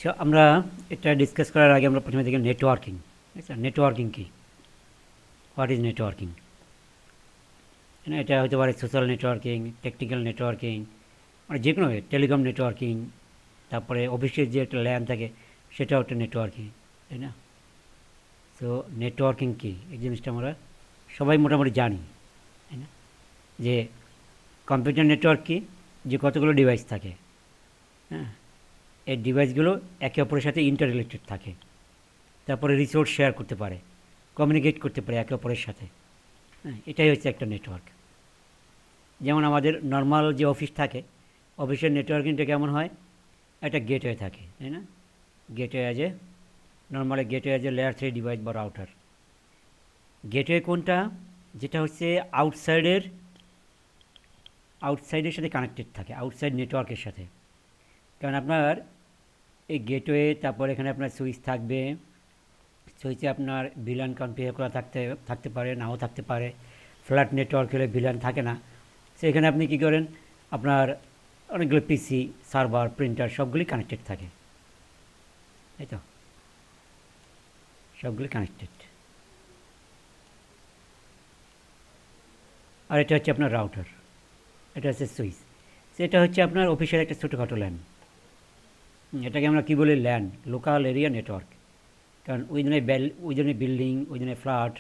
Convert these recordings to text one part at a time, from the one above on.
So আমরা এটা discuss করার আগে আমরা প্রথমে দেখি নেটওয়ার্কিং। আচ্ছা, নেটওয়ার্কিং কী, হোয়াট ইজ নেটওয়ার্কিং? এটা হতে পারে সোশ্যাল নেটওয়ার্কিং, টেকনিক্যাল নেটওয়ার্কিং, মানে যে কোনো টেলিকম নেটওয়ার্কিং, তারপরে অফিসের যে একটা ল্যান থাকে সেটাও একটা নেটওয়ার্কিং, তাই না? সো নেটওয়ার্কিং কী এই জিনিসটা আমরা সবাই মোটামুটি জানি, তাই না? যে কম্পিউটার নেটওয়ার্ক কী, যে কতগুলো ডিভাইস থাকে, হ্যাঁ, এই ডিভাইসগুলো একে অপরের সাথে ইন্টার রিলেটেড থাকে, তারপরে রিসোর্স শেয়ার করতে পারে, কমিউনিকেট করতে পারে একে অপরের সাথে, হ্যাঁ, এটাই হচ্ছে একটা নেটওয়ার্ক। যেমন আমাদের নর্মাল যে অফিস থাকে, অফিসের নেটওয়ার্কিংটা কেমন হয়, একটা গেটওয়ে থাকে, তাই না? Gateway as a normally gateway as a layer 3 device বা রাউটার। গেটওয়ে কোনটা, যেটা হচ্ছে আউটসাইডের সাথে কানেক্টেড থাকে, আউটসাইড নেটওয়ার্কের সাথে। কারণ আপনার এই গেটওয়ে, তারপর এখানে আপনার সুইচ থাকবে, সুইচে আপনার ভিলান কনফিগার করা থাকতে পারে, নাও থাকতে পারে। ফ্ল্যাট নেটওয়ার্ক হলে ভিলান থাকে না, সেখানে আপনি কী করেন, আপনার অনেকগুলো পিসি, সার্ভার, প্রিন্টার সবগুলি কানেক্টেড থাকে, তাই তো, সবগুলি কানেক্টেড। আর এটা হচ্ছে আপনার রাউটার, এটা হচ্ছে সুইচ। সেটা হচ্ছে আপনার অফিসের একটা ছোটোখাটো ল্যান, এটাকে আমরা কী বলি, ল্যান, লোকাল এরিয়া নেটওয়ার্ক। কারণ ওই জন্য বিল্ডিং, ওই জন্য ফ্ল্যাট,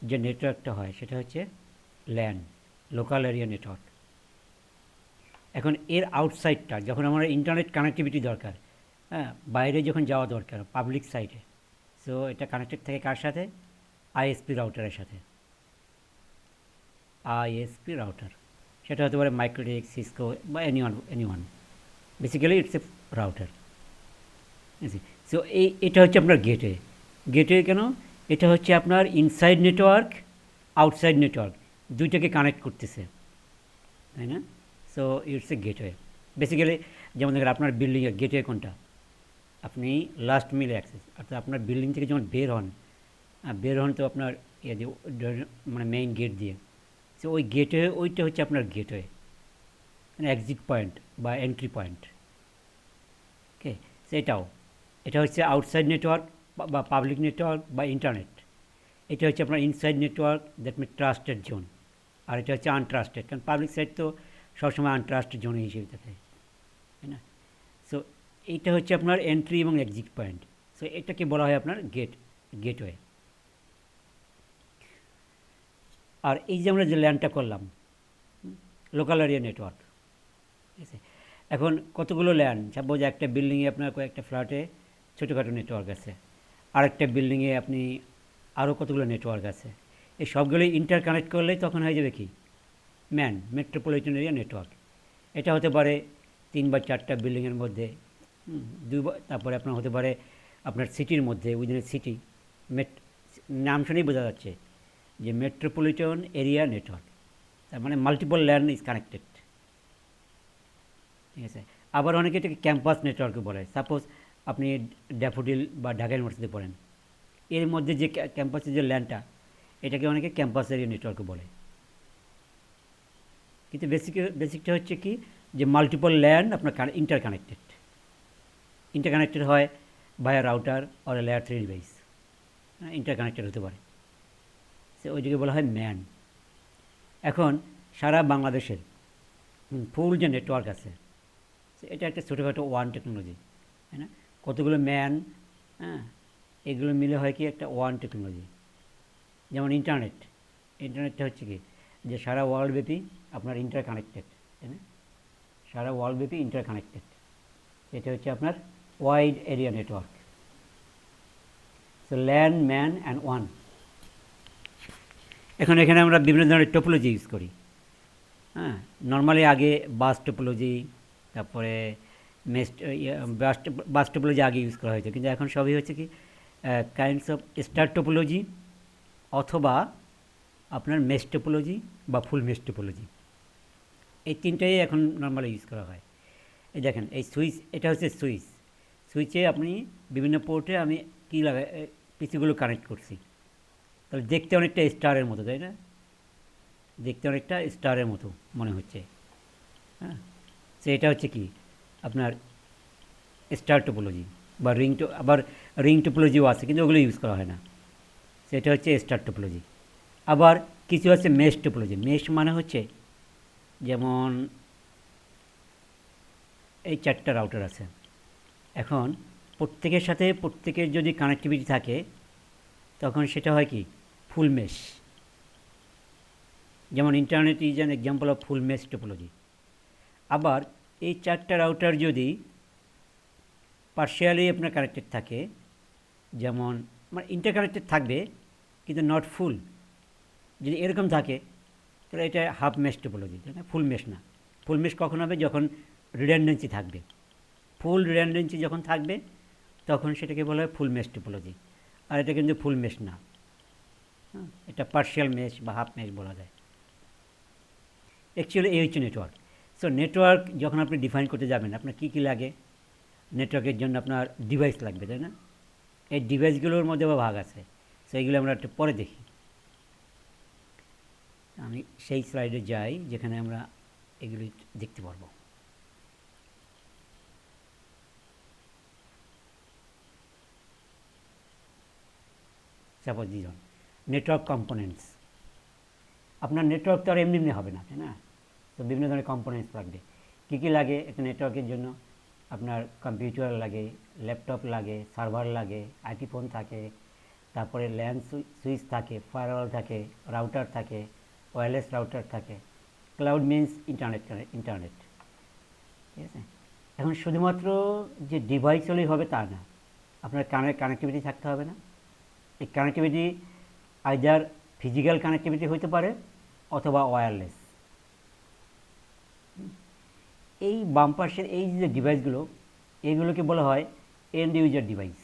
যে নেটওয়ার্কটা হয় সেটা হচ্ছে ল্যান, লোকাল এরিয়া নেটওয়ার্ক। এখন এর আউটসাইডটা যখন আমার ইন্টারনেট কানেক্টিভিটি দরকার, হ্যাঁ, বাইরে যখন যাওয়া দরকার পাবলিক সাইটে, সো এটা কানেক্টেড থাকে কার সাথে, আইএসপি রাউটারের সাথে। আইএসপি রাউটার, সেটা হতে পারে মাইক্রোটেক, সিসকো বা anyone. Basically it's a router. So এটা হচ্ছে আপনার গেটওয়ে। গেটওয়ে কেন, এটা হচ্ছে আপনার ইনসাইড নেটওয়ার্ক, আউটসাইড নেটওয়ার্ক, দুইটাকে কানেক্ট করতেছে, তাই না? So it's a gateway basically. যেমন দেখেন আপনার বিল্ডিংয়ের গেটওয়ে কোনটা, আপনি লাস্ট মিল অ্যাক্সেস, অর্থাৎ আপনার বিল্ডিং থেকে যখন বের হন তো আপনার যে মানে মেইন গেট দিয়ে, সো ওই গেটওয়ে, ওইটা হচ্ছে আপনার গেটওয়ে, মানে এক্সিট পয়েন্ট বা এন্ট্রি পয়েন্ট। ওকে, সেটাও, এটা হচ্ছে আউটসাইড নেটওয়ার্ক বা পাবলিক নেটওয়ার্ক বা ইন্টারনেট। এটা হচ্ছে আপনার inside network, that mean trusted zone. আর এটা হচ্ছে আনট্রাস্টেড, কারণ পাবলিক সাইট তো সবসময় আনট্রাস্টেড জোন হিসেবে থাকে, তাই না? সো এইটা হচ্ছে আপনার এন্ট্রি এবং এক্সিট পয়েন্ট। সো এটাকে বলা হয় আপনার গেটওয়ে। আর এই যে আমরা যে ল্যান্ডটা করলাম, লোকাল এরিয়া নেটওয়ার্ক, ঠিক আছে? এখন কতগুলো ল্যান্ড, সাপোজ একটা বিল্ডিংয়ে আপনার কয়েকটা ফ্ল্যাটে ছোটোখাটো নেটওয়ার্ক আছে, আরেকটা বিল্ডিংয়ে আপনি আরও কতগুলো নেটওয়ার্ক আছে, এই সবগুলোই ইন্টার কানেক্ট করলেই তখন হয়ে যাবে কি, মেট্রোপলিটন এরিয়া নেটওয়ার্ক। এটা হতে পারে 3 বা 4টা বিল্ডিংয়ের মধ্যে, তারপরে আপনার হতে পারে আপনার সিটির মধ্যে, উইদিন এ সিটি। নাম শুনেই বোঝা যাচ্ছে যে মেট্রোপলিটন এরিয়া নেটওয়ার্ক, তার মানে মাল্টিপল ল্যান্ড ইজ কানেক্টেড, ঠিক আছে? আবার অনেকে এটাকে ক্যাম্পাস নেটওয়ার্কও বলে। সাপোজ আপনি ড্যাফোডিল বা ঢাকা ইউনিভার্সিটিতে পড়েন, এর মধ্যে যে ক্যাম্পাসের যে ল্যান্ডটা, এটাকে অনেকে ক্যাম্পাস এরিয়া নেটওয়ার্কও বলে। কিন্তু বেসিকটা হচ্ছে কি, যে মাল্টিপল ল্যান্ড আপনার ইন্টারকানেক্টেড হয় ভায়া রাউটার আর লেয়ার 3 ডিভাইস, ইন্টারকানেক্টেড হতে পারে, সে ওইটাকে বলা হয় ম্যান। এখন সারা বাংলাদেশের ফুল যে নেটওয়ার্ক আছে, এটা একটা ছোটোখাটো ওয়ান টেকনোলজি, তাই না? কতগুলো ম্যান, হ্যাঁ, এগুলো মিলে হয় কি একটা ওয়ান টেকনোলজি। যেমন ইন্টারনেটটা হচ্ছে কি, যে সারা ওয়ার্ল্ডব্যাপী আপনার ইন্টারকানেক্টেড, তাই না? সারা ওয়ার্ল্ডব্যাপী ইন্টারকানেক্টেড, এটা হচ্ছে আপনার wide area network. So land, man and one. এখন এখানে আমরা বিভিন্ন ধরনের টোপোলজি ইউজ করি, হ্যাঁ। নর্মালি আগে বাস টোপোলজি, তারপরে মেস, বাস টোপোলজি আগে ইউজ করা হয়েছে, কিন্তু এখন সবই হচ্ছে কি কাইন্ডস অফ স্টার টোপোলজি, অথবা আপনার মেস টোপোলজি বা ফুল মেস টোপোলজি। এই তিনটাই এখন নর্মালি ইউজ করা হয়। এই দেখেন এই সুইচ, এটা হচ্ছে সুইচে আপনি বিভিন্ন পোর্টে আমি কী লাগাই, পিসিগুলো কানেক্ট করছি, তাহলে দেখতে অনেকটা স্টারের মতো, তাই না? দেখতে অনেকটা স্টারের মতো মনে হচ্ছে, হ্যাঁ। সো এটা হচ্ছে কি আপনার স্টার টোপোলজি বা আবার রিং টোপোলজিও আছে, কিন্তু ওগুলো ইউজ করা হয় না। সেটা হচ্ছে স্টার টোপোলজি। আবার কিছু আছে মেশ টোপোলজি। মেশ মানে হচ্ছে যেমন এই 4টা রাউটার আছে, এখন প্রত্যেকের সাথে প্রত্যেকের যদি কানেক্টিভিটি থাকে তখন সেটা হয় কি ফুল মেশ। যেমন internet is an example of full mesh topology. আবার এই 4টা রাউটার যদি পার্শিয়ালি আপনার কানেক্টেড থাকে, যেমন মানে ইন্টারকানেক্টেড থাকবে কিন্তু নট ফুল, যদি এরকম থাকে তাহলে এটা হাফ মেশ টোপোলজি, তাই না? ফুল মেশ না। ফুল মেশ কখন হবে? যখন রিডান্ডেন্সি থাকবে। ফুল রিডান্ডেন্সি যখন থাকবে তখন সেটাকে বলা হয় ফুল মেশ টোপোলজি। আর এটা কিন্তু ফুল মেশ না, হ্যাঁ, এটা পার্শিয়াল মেশ বা হাফ মেশ বলা যায়। অ্যাকচুয়ালি এই হচ্ছে নেটওয়ার্ক। সো নেটওয়ার্ক যখন আপনি ডিফাইন করতে যাবেন, আপনার কী কী লাগে? নেটওয়ার্কের জন্য আপনার ডিভাইস লাগবে, তাই না? এই ডিভাইসগুলোর মধ্যে ভাগ আছে, সো এইগুলো আমরা একটু পরে দেখি। আমি সেই স্লাইডে যাই যেখানে আমরা এগুলি দেখতে পারবো। Suppose design network components. আপনার নেটওয়ার্ক তো আর এমনি এমনি হবে না, তাই না? তো বিভিন্ন ধরনের কম্পোনেন্টস লাগবে। কী কী লাগে একটা নেটওয়ার্কের জন্য? আপনার কম্পিউটার লাগে, ল্যাপটপ লাগে, সার্ভার লাগে, আইপি ফোন থাকে, তারপরে ল্যান সুইচ থাকে, ফায়ারওয়াল থাকে, রাউটার থাকে, ওয়্যারলেস রাউটার থাকে। ক্লাউড মিন্স ইন্টারনেট, ঠিক আছে? এখন শুধুমাত্র যে ডিভাইস হলেই হবে তা না, আপনার কানেক্টিভিটি থাকতে হবে না? এই কানেক্টিভিটি আইদার ফিজিক্যাল কানেক্টিভিটি হতে পারে অথবা ওয়্যারলেস। এই বাম পাশের এই যে ডিভাইসগুলো, এইগুলোকে বলা হয় এন্ড ইউজার ডিভাইস।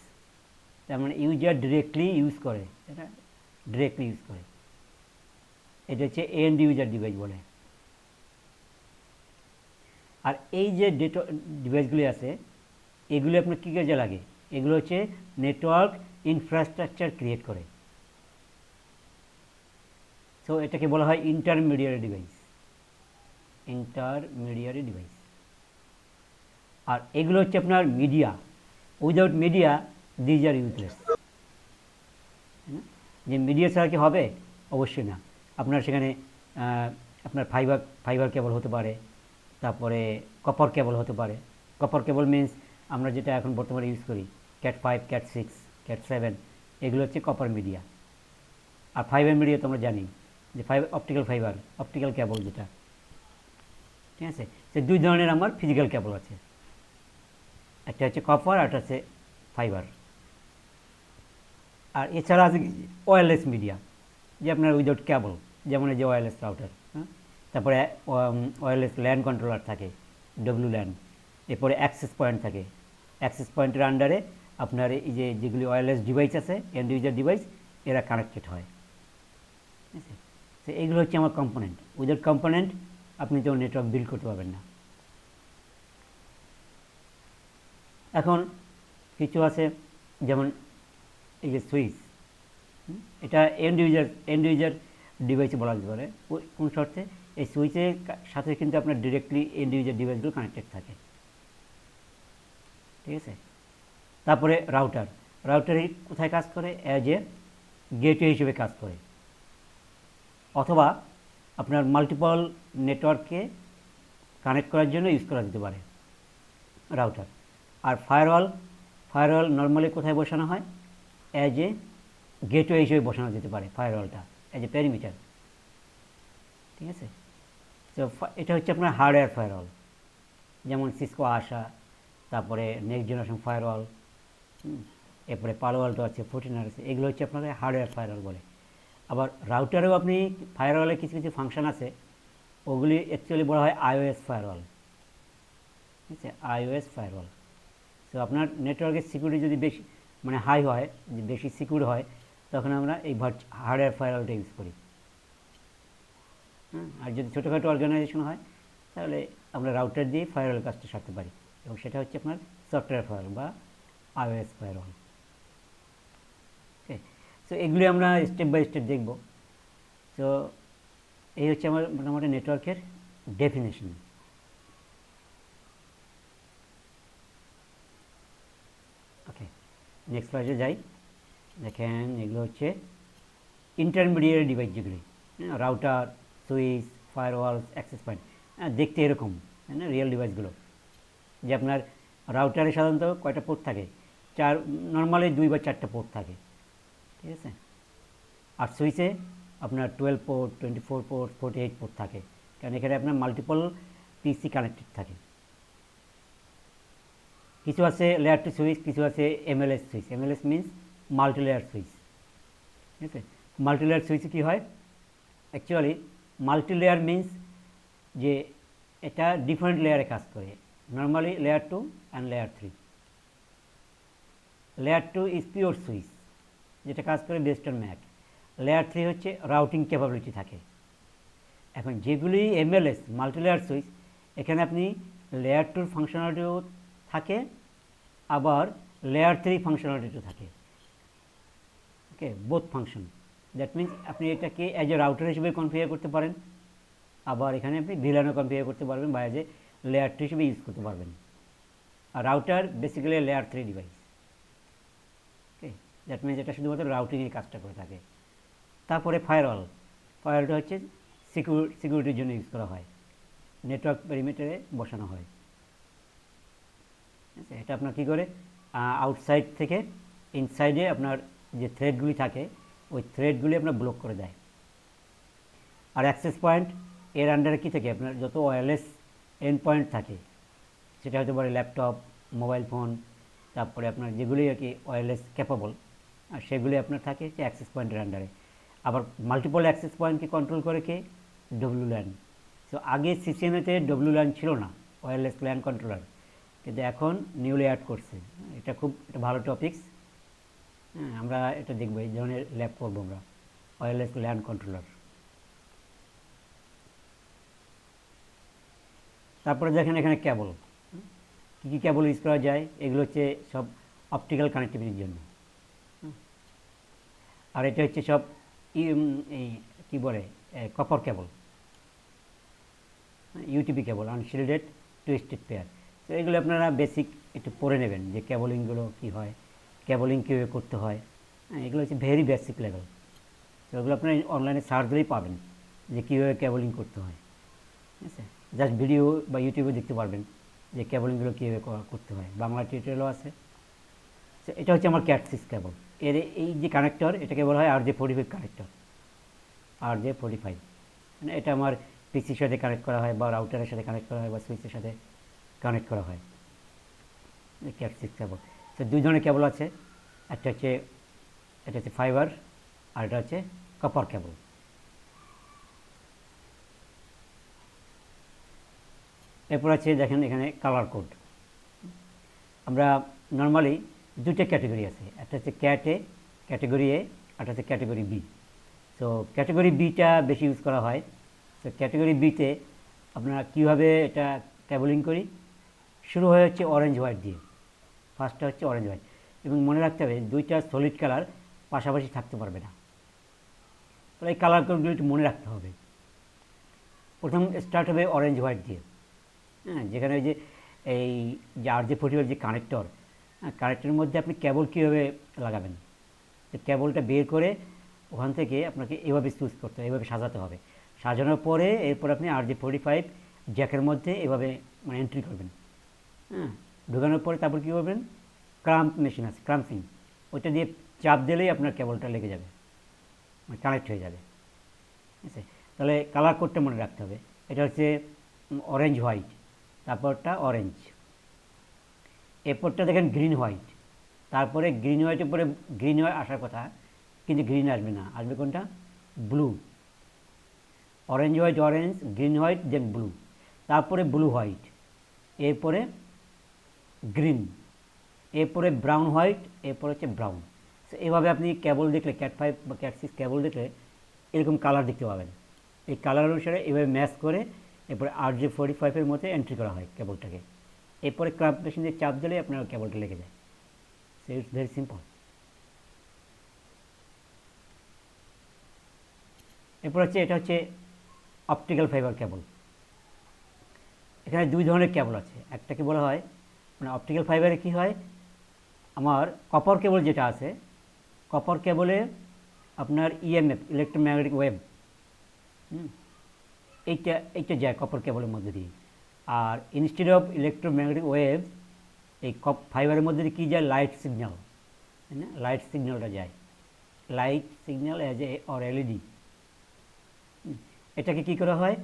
তার মানে ইউজার ডিরেক্টলি ইউজ করে, এটা ডিরেক্টলি ইউজ করে, এটা হচ্ছে এন্ড ইউজার ডিভাইস বলে। আর এই যে ডিভাইসগুলি আছে এগুলো আপনার কী কাজে লাগে? এগুলো হচ্ছে নেটওয়ার্ক ইনফ্রাস্ট্রাকচার ক্রিয়েট করে। সো এটাকে বলা হয় ইন্টারমিডিয়ারি ডিভাইস। Intermediary device. আর এগুলো হচ্ছে আপনার media. Without media these are useless. যে মিডিয়া ছাড়া কি হবে? অবশ্যই না। আপনার সেখানে আপনার ফাইবার কেবল হতে পারে, তারপরে কপার কেবল হতে পারে। কপার কেবল মিন্স আমরা যেটা এখন বর্তমানে ইউজ করি, ক্যাট 5, ক্যাট 6, ক্যাট 7, এগুলো হচ্ছে কপার মিডিয়া। আর ফাইবার মিডিয়া তো আমরা জানি যে অপটিক্যাল কেবল যেটা, ঠিক আছে? সে দুই ধরনের আমার ফিজিক্যাল কেবল আছে, একটা হচ্ছে কপার আর একটা হচ্ছে ফাইবার। আর এছাড়া আছে ওয়্যারলেস মিডিয়া, যে আপনার উইদাউট কেবল, যেমন এই যে ওয়্যারলেস রাউটার, হ্যাঁ, তারপরে ওয়্যারলেস ল্যান্ড কন্ট্রোলার থাকে, WLAN। এরপরে অ্যাক্সেস পয়েন্ট থাকে, অ্যাক্সেস পয়েন্টের আন্ডারে আপনার এই যে যেগুলি ওয়্যারলেস ডিভাইস আছে, এন্ড ইউজার ডিভাইস, এরা কানেক্টেড হয়, ঠিক আছে? তো এইগুলো হচ্ছে আমার কম্পোনেন্ট। উইদাউট কম্পোনেন্ট আপনি তো নেটওয়ার্ক বিল্ড করতে পারবেন না। এখন কিছু আছে যেমন এই যে সুইচ, এটা এন্ড ইউজার ডিভাইসে বলা যেতে পারে। কোন শর্তে? এই সুইচের সাথে কিন্তু আপনার ডিরেক্টলি এন্ড ইউজার ডিভাইসগুলো কানেক্টেড থাকে, ঠিক আছে? তারপরে রাউটারে কোথায় কাজ করে? অ্যাজ এ গেটওয়ে হিসেবে কাজ করে, অথবা আপনার মাল্টিপল নেটওয়ার্ককে কানেক্ট করার জন্য ইউজ করা যেতে পারে রাউটার। আর ফায়ারওয়াল নর্মালি কোথায় বসানো হয়? অ্যাজ এ গেটওয়ে হিসেবে বসানো যেতে পারে ফায়ারওয়ালটা, অ্যাজ এ পেরিমিটার, ঠিক আছে? তো এটা হচ্ছে আপনার হার্ডওয়্যার ফায়ারওয়াল, যেমন সিসকো আসা, তারপরে নেক্সট জেনারেশন ফায়ারওয়াল, এরপরে পালো আল্টো আছে, ফোর্টিনার আছে, এগুলো হচ্ছে আপনাকে হার্ডওয়্যার ফায়ারওয়াল বলে। আবার রাউটারেও আপনি ফায়ারওয়ালের কিছু কিছু ফাংশন আছে, ওগুলি অ্যাকচুয়ালি বলা হয় আইওএস ফায়ারওয়াল, ঠিক আছে? IOS firewall. তো আপনার নেটওয়ার্কের সিকিউরিটি যদি বেশি মানে হাই হয়, যে বেশি সিকিউর হয়, তখন আমরা এই হার্ডওয়্যার ফায়ারওয়ালটা ইউজ করি। আর যদি ছোটোখাটো অর্গানাইজেশন হয় তাহলে আমরা রাউটার দিয়ে ফায়ারওয়াল কাজটা সারতে পারি, এবং সেটা হচ্ছে আপনার সফটওয়্যার ফায়ারওয়াল বা আইওএস ফায়ারওয়াল। ওকে, সো এগুলি আমরা স্টেপ বাই স্টেপ দেখব। সো এই হচ্ছে আমার মোটামুটি নেটওয়ার্কের ডেফিনেশন। ওকে, নেক্সট স্লাইডে যাই। দেখেন এগুলো হচ্ছে ইন্টারমিডিয়েট ডিভাইস যেগুলি, রাউটার, সুইচ, ফায়ারওয়ালস, অ্যাক্সেস পয়েন্ট, দেখতে এরকম, তাই না রিয়েল ডিভাইসগুলো। যে আপনার রাউটারে সাধারণত কয়টা পোর্ট থাকে, নর্মালি 2 বা 4টা পোর্ট থাকে, ঠিক আছে। আর সুইচে আপনার 12 পোর্ট, 24 পোর্ট, 48 পোর্ট থাকে, কারণ এখানে আপনার মাল্টিপল পিসি কানেক্টেড থাকে। কিছু আছে লেয়ার টু সুইচ, কিছু আছে MLS switch. MLS means multi layer switch, ঠিক আছে। মাল্টি লেয়ার সুইচে কী হয়, অ্যাকচুয়ালি মাল্টি লেয়ার মিন্স যে এটা ডিফারেন্ট লেয়ারে কাজ করে। Normally layer 2 and layer 3। Layer 2 is pure switch, যেটা কাজ করে বেসড অন ম্যাক। লেয়ার 3 হচ্ছে রাউটিং ক্যাপাবিলিটি থাকে। এখন যেগুলি এমএলএস মাল্টি লেয়ার সুইচ, এখানে আপনি লেয়ার 2 ফাংশনালিটিও থাকে, আবার লেয়ার 3 ফাংশনালিটিও থাকে। ওকে, বোথ ফাংশন। দ্যাট মিন্স আপনি এটাকে অ্যাজ এ রাউটার হিসেবে কনফিগার করতে পারেন, আবার এখানে আপনি ভিলানও কনফিগার করতে পারবেন বা অ্যাজ এ লেয়ার 2 হিসেবে ইউজ করতে পারবেন। আর router basically layer 3 device. Okay, that means এটা শুধুমাত্র রাউটিংয়ের কাজটা করে থাকে। তারপরে ফায়ারওয়াল। ফায়ারওয়ালটা হচ্ছে সিকিউরিটির জন্য ইউজ করা হয়, নেটওয়ার্ক পেরিমিটারে বসানো হয়। আচ্ছা, এটা আপনার কী করে আউটসাইড থেকে ইনসাইডে আপনার যে থ্রেডগুলি থাকে, ওই থ্রেডগুলি আপনার ব্লক করে দেয়। আর অ্যাক্সেস পয়েন্ট এর আন্ডারে কী থাকে, আপনার যত ওয়্যারলেস এন্ড পয়েন্ট থাকে, সেটা হতে পারে ল্যাপটপ, মোবাইল ফোন, তারপরে আপনার যেগুলি আর কি ওয়্যারলেস ক্যাপাবল, আর সেগুলি আপনার থাকে যে অ্যাক্সেস পয়েন্টের আন্ডারে। আবার মাল্টিপল অ্যাক্সেস পয়েন্টকে কন্ট্রোল করে কে, ডব্লিউল্যান। সো আগে সিসিএমএতে ডব্লিউল্যান ছিল না, ওয়্যারলেস ল্যান কন্ট্রোলার, কিন্তু এখন নিউলি অ্যাড করছে। এটা খুব একটা ভালো টপিকস। হ্যাঁ, আমরা এটা দেখবো, এই ধরনের ল্যাব করবো আমরা, ওয়্যারলেস ল্যান কন্ট্রোলার। তারপরে দেখেন এখানে কেবল, কী কী কেবল ইউজ করা যায়। এগুলো হচ্ছে সব অপটিক্যাল কানেক্টিভিটির জন্য। আর এটা হচ্ছে সব এই কী বলে, কপার কেবল, ইউটিপি কেবল, আনশিল্ডেড টুইস্টেড পেয়ার। তো এগুলো আপনারা বেসিক একটু পড়ে নেবেন যে কেবলিংগুলো কী হয়, কেবলিং কীভাবে করতে হয়। এগুলো হচ্ছে ভেরি বেসিক লেভেল। তো এগুলো আপনারা অনলাইনে সার্চ দিলেই পাবেন যে কীভাবে কেবলিং করতে হয়, ঠিক আছে। জাস্ট ভিডিও বা ইউটিউবে দেখতে পারবেন যে কেবলিংগুলো কীভাবে করতে হয়, বাংলা টিউটোরিয়ালও আছে। তো এটা হচ্ছে আমার ক্যাট6 কেবল। এর এই যে কানেক্টর, এটাকে বলা হয় RJ45 কানেক্টর। RJ45 মানে এটা আমার পিসির সাথে কানেক্ট করা হয়, বা রাউটারের সাথে কানেক্ট করা হয়, বা সুইচের সাথে কানেক্ট করা হয়, ক্যাট6 কেবল। তো দুই ধরনের কেবল আছে, একটা হচ্ছে এটা হচ্ছে ফাইবার, আর এটা হচ্ছে কপার কেবল। এরপর আছে দেখেন এখানে কালার কোড। আমরা নর্মালি দুটো ক্যাটেগরি আছে, একটা হচ্ছে ক্যাটেগরি এ, আর হচ্ছে ক্যাটেগরি বি। তো ক্যাটেগরি বিটা বেশি ইউজ করা হয়। তো ক্যাটেগরি বিতে আপনারা কীভাবে এটা কেবলিং করি, শুরু হয়ে হচ্ছে অরেঞ্জ হোয়াইট দিয়ে। ফার্স্টটা হচ্ছে অরেঞ্জ হোয়াইট, এবং মনে রাখতে হবে দুইটা সলিড কালার পাশাপাশি থাকতে পারবে না। তাহলে এই কালার কোডগুলো একটু মনে রাখতে হবে। প্রথম স্টার্ট হবে অরেঞ্জ হোয়াইট দিয়ে, হ্যাঁ, যেখানে ওই যে এই যে RJ45 যে কানেক্টর, হ্যাঁ, কানেক্টরের মধ্যে আপনি কেবল কীভাবে লাগাবেন, তো কেবলটা বের করে ওখান থেকে আপনাকে এভাবে চুজ করতে হবে, এভাবে সাজাতে হবে। সাজানোর পরে এরপর আপনি RJ45 জ্যাকের মধ্যে এভাবে মানে এন্ট্রি করবেন। হ্যাঁ, ঢোকানোর পরে তারপর কী করবেন, ক্রাম্প মেশিন আছে, ক্রাম্পিং, ওইটা দিয়ে চাপ দিলেই আপনার কেবলটা লেগে যাবে, মানে কানেক্ট হয়ে যাবে, ঠিক আছে। তাহলে কালার কোডটা মনে রাখতে হবে। এটা হচ্ছে অরেঞ্জ হোয়াইট, তারপরটা অরেঞ্জ, এরপরটা দেখেন গ্রিন হোয়াইট, তারপরে গ্রিন হোয়াইটের পরে গ্রিন হোয়াইট আসার কথা, কিন্তু গ্রিন আসবে না, আসবে কোনটা, blue. Orange white orange, green white, then blue, তারপরে ব্লু হোয়াইট, এরপরে গ্রিন, এরপরে ব্রাউন হোয়াইট, এরপরে হচ্ছে ব্রাউন। সো এভাবে আপনি কেবল দেখলে, ক্যাট5 বা ক্যাট6 কেবল দেখলে এরকম কালার দেখতে পাবেন। এই কালার অনুসারে এভাবে ম্যাচ করে এরপরে RJ45-এর মধ্যে এন্ট্রি করা হয় কেবলটাকে। এরপরে ক্রাম্প মেশিন দিয়ে চাপ দিলে আপনার কেবলটা লেগে যায়। So it's very simple. এরপর হচ্ছে এটা হচ্ছে অপটিক্যাল ফাইবার কেবল। এখানে দুই ধরনের কেবল আছে, একটাকে বলা হয় মানে অপটিক্যাল ফাইবারে কী হয়, আমার কপার কেবল যেটা আছে, কপার কেবলে আপনার ইএমএফ, ইলেকট্রোম্যাগনেটিক ওয়েভ, এইটা যায় কপার কেবলের মধ্যে দিয়ে। আর ইনস্টেড অফ ইলেকট্রোম্যাগনেটিক ওয়েভ, এই ফাইবারের মধ্যে দিয়ে কী যায়, লাইট সিগন্যাল, তাই না? লাইট সিগন্যালটা যায়, light signal as a or LED. এটাকে কী করা হয়,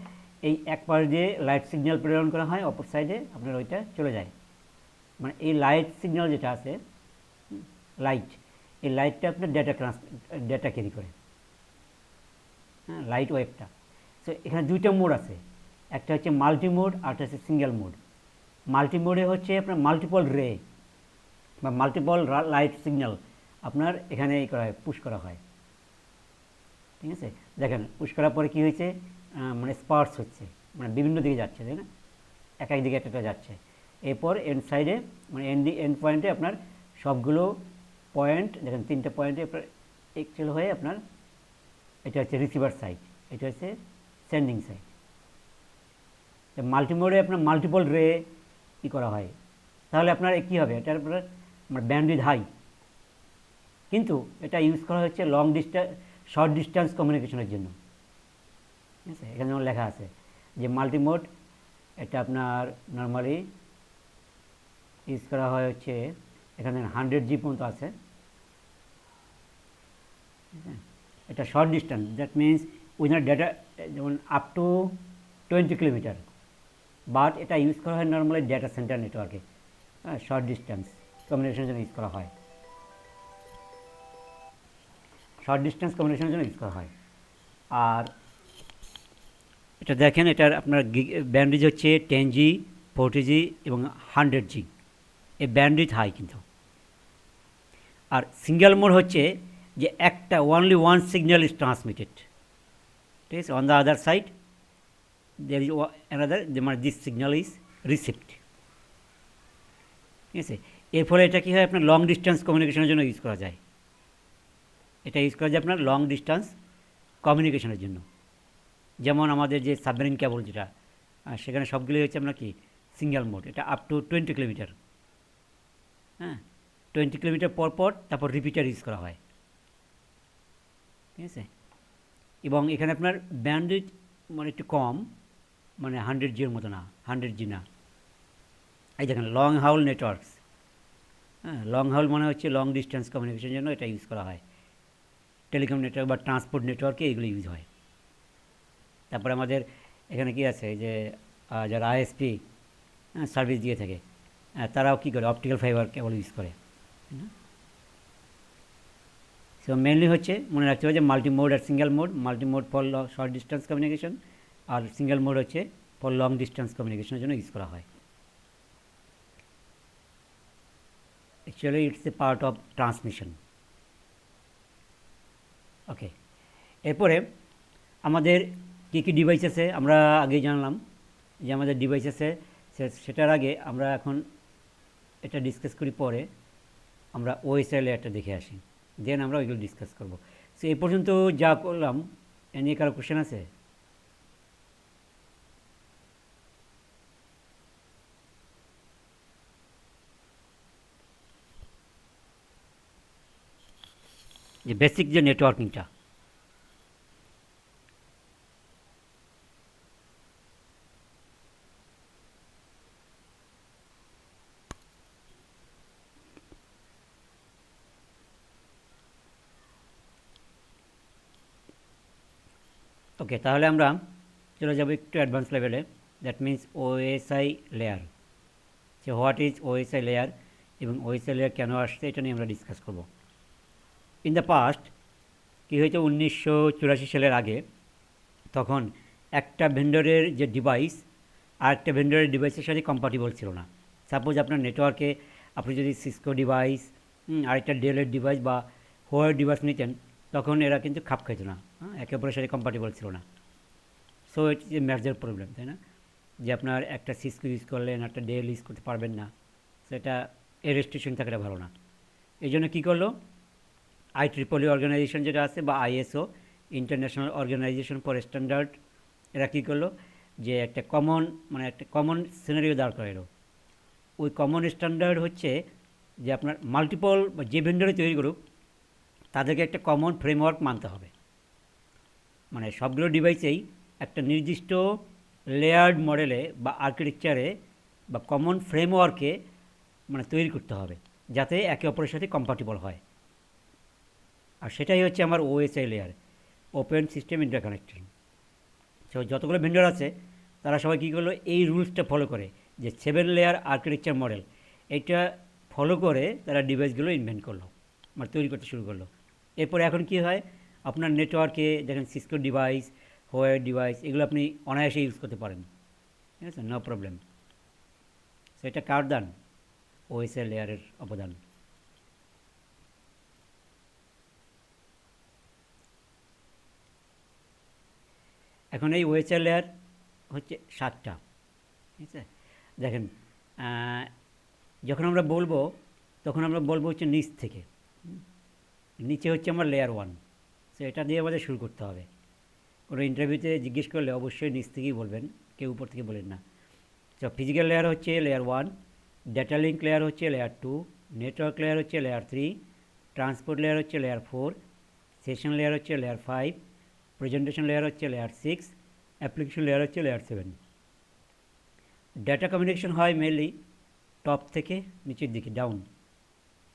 এই এক পাশ দিয়ে লাইট সিগন্যাল প্রেরণ করা হয়, অপর সাইডে আপনার ওইটা চলে যায়। মানে এই লাইট সিগন্যাল যেটা আছে, লাইট, এই লাইটটা আপনার ডেটা ক্যারি করে, হ্যাঁ, লাইট ওয়েভটা। সো এখানে দুইটা মোড আছে, একটা হচ্ছে মাল্টি মোড আর একটা হচ্ছে সিঙ্গেল মোড। মাল্টি মোডে হচ্ছে আপনার মাল্টিপল রে বা মাল্টিপল লাইট সিগন্যাল আপনার এখানে এই করা হয়, পুশ করা হয়, ঠিক আছে? দেখেন পুশ করার পরে কী হয়েছে, মানে স্পার্স হচ্ছে, মানে বিভিন্ন দিকে যাচ্ছে, তাই না? এক এক দিকে একটা যাচ্ছে। এরপর এন্ড সাইডে মানে এন্ড পয়েন্টে আপনার সবগুলো পয়েন্ট, দেখেন তিনটে পয়েন্টে আপনার এক্সেল হয়ে আপনার, এটা হচ্ছে রিসিভার সাইড, এটা হচ্ছে সেন্ডিং সাইড। মাল্টিমোডে আপনার মাল্টিপল রে কী করা হয়, তাহলে আপনার কী হবে, এটার আপনার ব্যান্ডউইথ হাই, কিন্তু এটা ইউজ করা হচ্ছে শর্ট ডিস্টেন্স কমিউনিকেশনের জন্য, ঠিক আছে? এখানে যেমন লেখা আছে যে মাল্টিমোড, এটা আপনার নর্মালি ইউজ করা হয় হচ্ছে এখানে 100G পর্যন্ত আছে, এটা short distance, that means without data, যেমন আপ টু 20 কিলোমিটার, বাট এটা ইউজ করা হয় নর্মালি ডেটা সেন্টার নেটওয়ার্কে, হ্যাঁ, শর্ট ডিস্টেন্স কমিউনিকেশনের জন্য ইউজ করা হয়, শর্ট ডিস্টেন্স কমিউনিকেশনের জন্য ইউজ করা হয়। আর এটা দেখেন, এটার আপনার ব্যান্ডউইথ হচ্ছে 10G, 40G এবং 100G, এই ব্যান্ডউইথ হাই কিন্তু। আর সিঙ্গেল মোড হচ্ছে যে একটা only one signal is transmitted, ঠিক আছে, on the other side there is another, মানে দিস সিগন্যাল ইজ রিসিভড, ঠিক আছে? এর ফলে এটা কী হয়, আপনার লং ডিস্টেন্স কমিউনিকেশনের জন্য ইউজ করা যায়, এটা ইউজ করা যায় আপনার লং ডিস্টেন্স কমিউনিকেশনের জন্য। যেমন আমাদের যে সাবমেরিন কেবল যেটা, সেখানে সবগুলোই হচ্ছে আপনার কি সিঙ্গেল মোড, এটা আপ টু 20 কিলোমিটার, হ্যাঁ, 20 কিলোমিটার পর পর তারপর রিপিটার ইউজ করা হয়, ঠিক আছে? এবং এখানে আপনার ব্যান্ডউইথ মানে একটু কম, মানে 100Gর মতো না, 100G না। এই দেখেন লং হাউল নেটওয়ার্কস, হ্যাঁ, লং হাউল মানে হচ্ছে লং ডিস্টেন্স কমিউনিকেশনের জন্য এটা ইউজ করা হয়, টেলিকম নেটওয়ার্ক বা ট্রান্সপোর্ট নেটওয়ার্কে এগুলো ইউজ হয়। তারপরে আমাদের এখানে কি আছে, যে যারা আইএসপি সার্ভিস দিয়ে থাকে, তারাও কী করে, অপটিক্যাল ফাইবার কেবল ইউজ করে। সো মেনলি হচ্ছে মনে রাখতে হবে যে মাল্টি মোড আর single mode, multi mode for short distance communication, আর সিঙ্গেল মোড হচ্ছে ফর লং ডিস্টেন্স কমিউনিকেশনের জন্য ইউজ করা হয়। Actually it's a part of transmission. Okay, এরপরে আমাদের কী কী ডিভাইস আছে আমরা আগেই জানলাম যে আমাদের ডিভাইস আছে, সেটার আগে আমরা এখন এটা ডিসকাস করি, পরে আমরা ওএসআই লেয়ারটা দেখে আসি, দেন আমরা ওইগুলো ডিসকাস করব। সো এই পর্যন্ত যা করলাম, এ নিয়ে কারো কোশ্চেন আছে? যে বেসিক যে নেটওয়ার্কিংটা, ওকে, তাহলে আমরা চলে যাব একটু অ্যাডভান্স লেভেলে, that means OSI layer. Say what is OSI layer এবং ওএসআই লেয়ার কেন আসছে, এটা নিয়ে আমরা ডিসকাস করব। ইন দ্য পাস্ট কী হয়েছে, 1984 সালের আগে, তখন একটা ভেন্ডরের যে ডিভাইস আর একটা ভেন্ডরের ডিভাইসের সাথে কম্পাটিবল ছিল না। সাপোজ আপনার নেটওয়ার্কে আপনি যদি সিসকো ডিভাইস, আরেকটা ডেলের ডিভাইস বা হোয়ার ডিভাইস নিতেন, তখন এরা কিন্তু খাপ খাইত না, একে অপরের সাথে কম্পাটিবল ছিল না। So it is a major problem, তাই না? যে আপনার একটা সিসকো ইউজ করলেন, একটা ডেল ইউজ করতে পারবেন না, সেটা এর রেস্ট্রিকশন থাকাটা ভালো না। এই জন্য কী করলো, IEEE অর্গানাইজেশন যেটা আছে বা ISO, international organisation for standard, এরা কী করলো, যে একটা কমন সিনারিও দাঁড় করালো। ওই কমন স্ট্যান্ডার্ড হচ্ছে যে আপনার মাল্টিপল যে ভেন্ডরে তৈরি করুক তাদেরকে একটা কমন ফ্রেমওয়ার্ক মানতে হবে। মানে সবগুলো ডিভাইসেই একটা নির্দিষ্ট লেয়ার্ড মডেলে বা আর্কিটেকচারে বা কমন ফ্রেমওয়ার্কে মানে তৈরি করতে হবে, যাতে একে অপরের সাথে কম্পাটিবল হয়। আর সেটাই হচ্ছে আমার OSI layer, open system interconnection. So যতগুলো ভেন্ডর আছে তারা সবাই কী করলো, এই রুলসটা ফলো করে যে 7 লেয়ার আর্কিটেকচার মডেল, এইটা ফলো করে তারা ডিভাইসগুলো ইনভেন্ট করলো, মানে তৈরি করতে শুরু করলো। এরপরে এখন কি হয়, আপনার নেটওয়ার্কে দেখেন সিসকো ডিভাইস, হোয়ার ডিভাইস, এগুলো আপনি অনায়াসে ইউজ করতে পারেন, ঠিক আছে, নো প্রবলেম। সো এটা কার দান? ওএসএ লেয়ারের অবদান। এখন এই ওএসএ লেয়ার হচ্ছে 7টা, ঠিক আছে। দেখেন যখন আমরা বলবো তখন আমরা বলবো হচ্ছে নিচ থেকে, নিচে হচ্ছে আমার লেয়ার 1। সো এটা দিয়ে আমাদের শুরু করতে হবে। কোনো ইন্টারভিউতে জিজ্ঞেস করলে অবশ্যই নিচ থেকেই বলবেন, কেউ উপর থেকে বলেন না। তো ফিজিক্যাল লেয়ার হচ্ছে লেয়ার 1, ডেটা লিঙ্ক লেয়ার হচ্ছে লেয়ার 2, নেটওয়ার্ক লেয়ার হচ্ছে লেয়ার 3, ট্রান্সপোর্ট লেয়ার হচ্ছে লেয়ার 4, সেশন লেয়ার হচ্ছে লেয়ার 5, প্রেজেন্টেশন লেয়ার হচ্ছে লেয়ার 6, অ্যাপ্লিকেশন লেয়ার হচ্ছে লেয়ার 7। ডেটা কমিউনিকেশন হয় মেনলি টপ থেকে নিচের দিকে, ডাউন,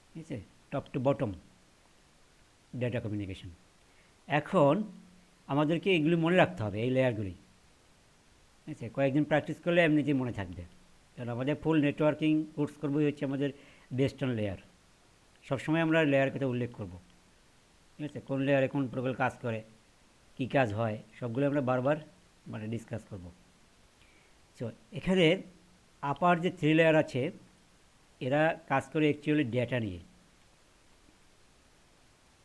ঠিক আছে, top to bottom data communication. এখন আমাদেরকে এগুলি মনে রাখতে হবে, এই লেয়ারগুলি, ঠিক আছে। কয়েকদিন প্র্যাকটিস করলে এমনিতেই মনে থাকবে। কারণ আমাদের ফুল নেটওয়ার্কিং কোর্স করবোই হচ্ছে আমাদের বেস্ট অন লেয়ার। সবসময় আমরা লেয়ার কথা উল্লেখ করব, ঠিক আছে, কোন লেয়ারে কোন প্রোটোকল কাজ করে, কী কাজ হয়, সবগুলো আমরা বারবার মানে ডিসকাস করব। সো এখানে আপার যে 3 লেয়ার আছে এরা কাজ করে অ্যাকচুয়ালি ডেটা নিয়ে,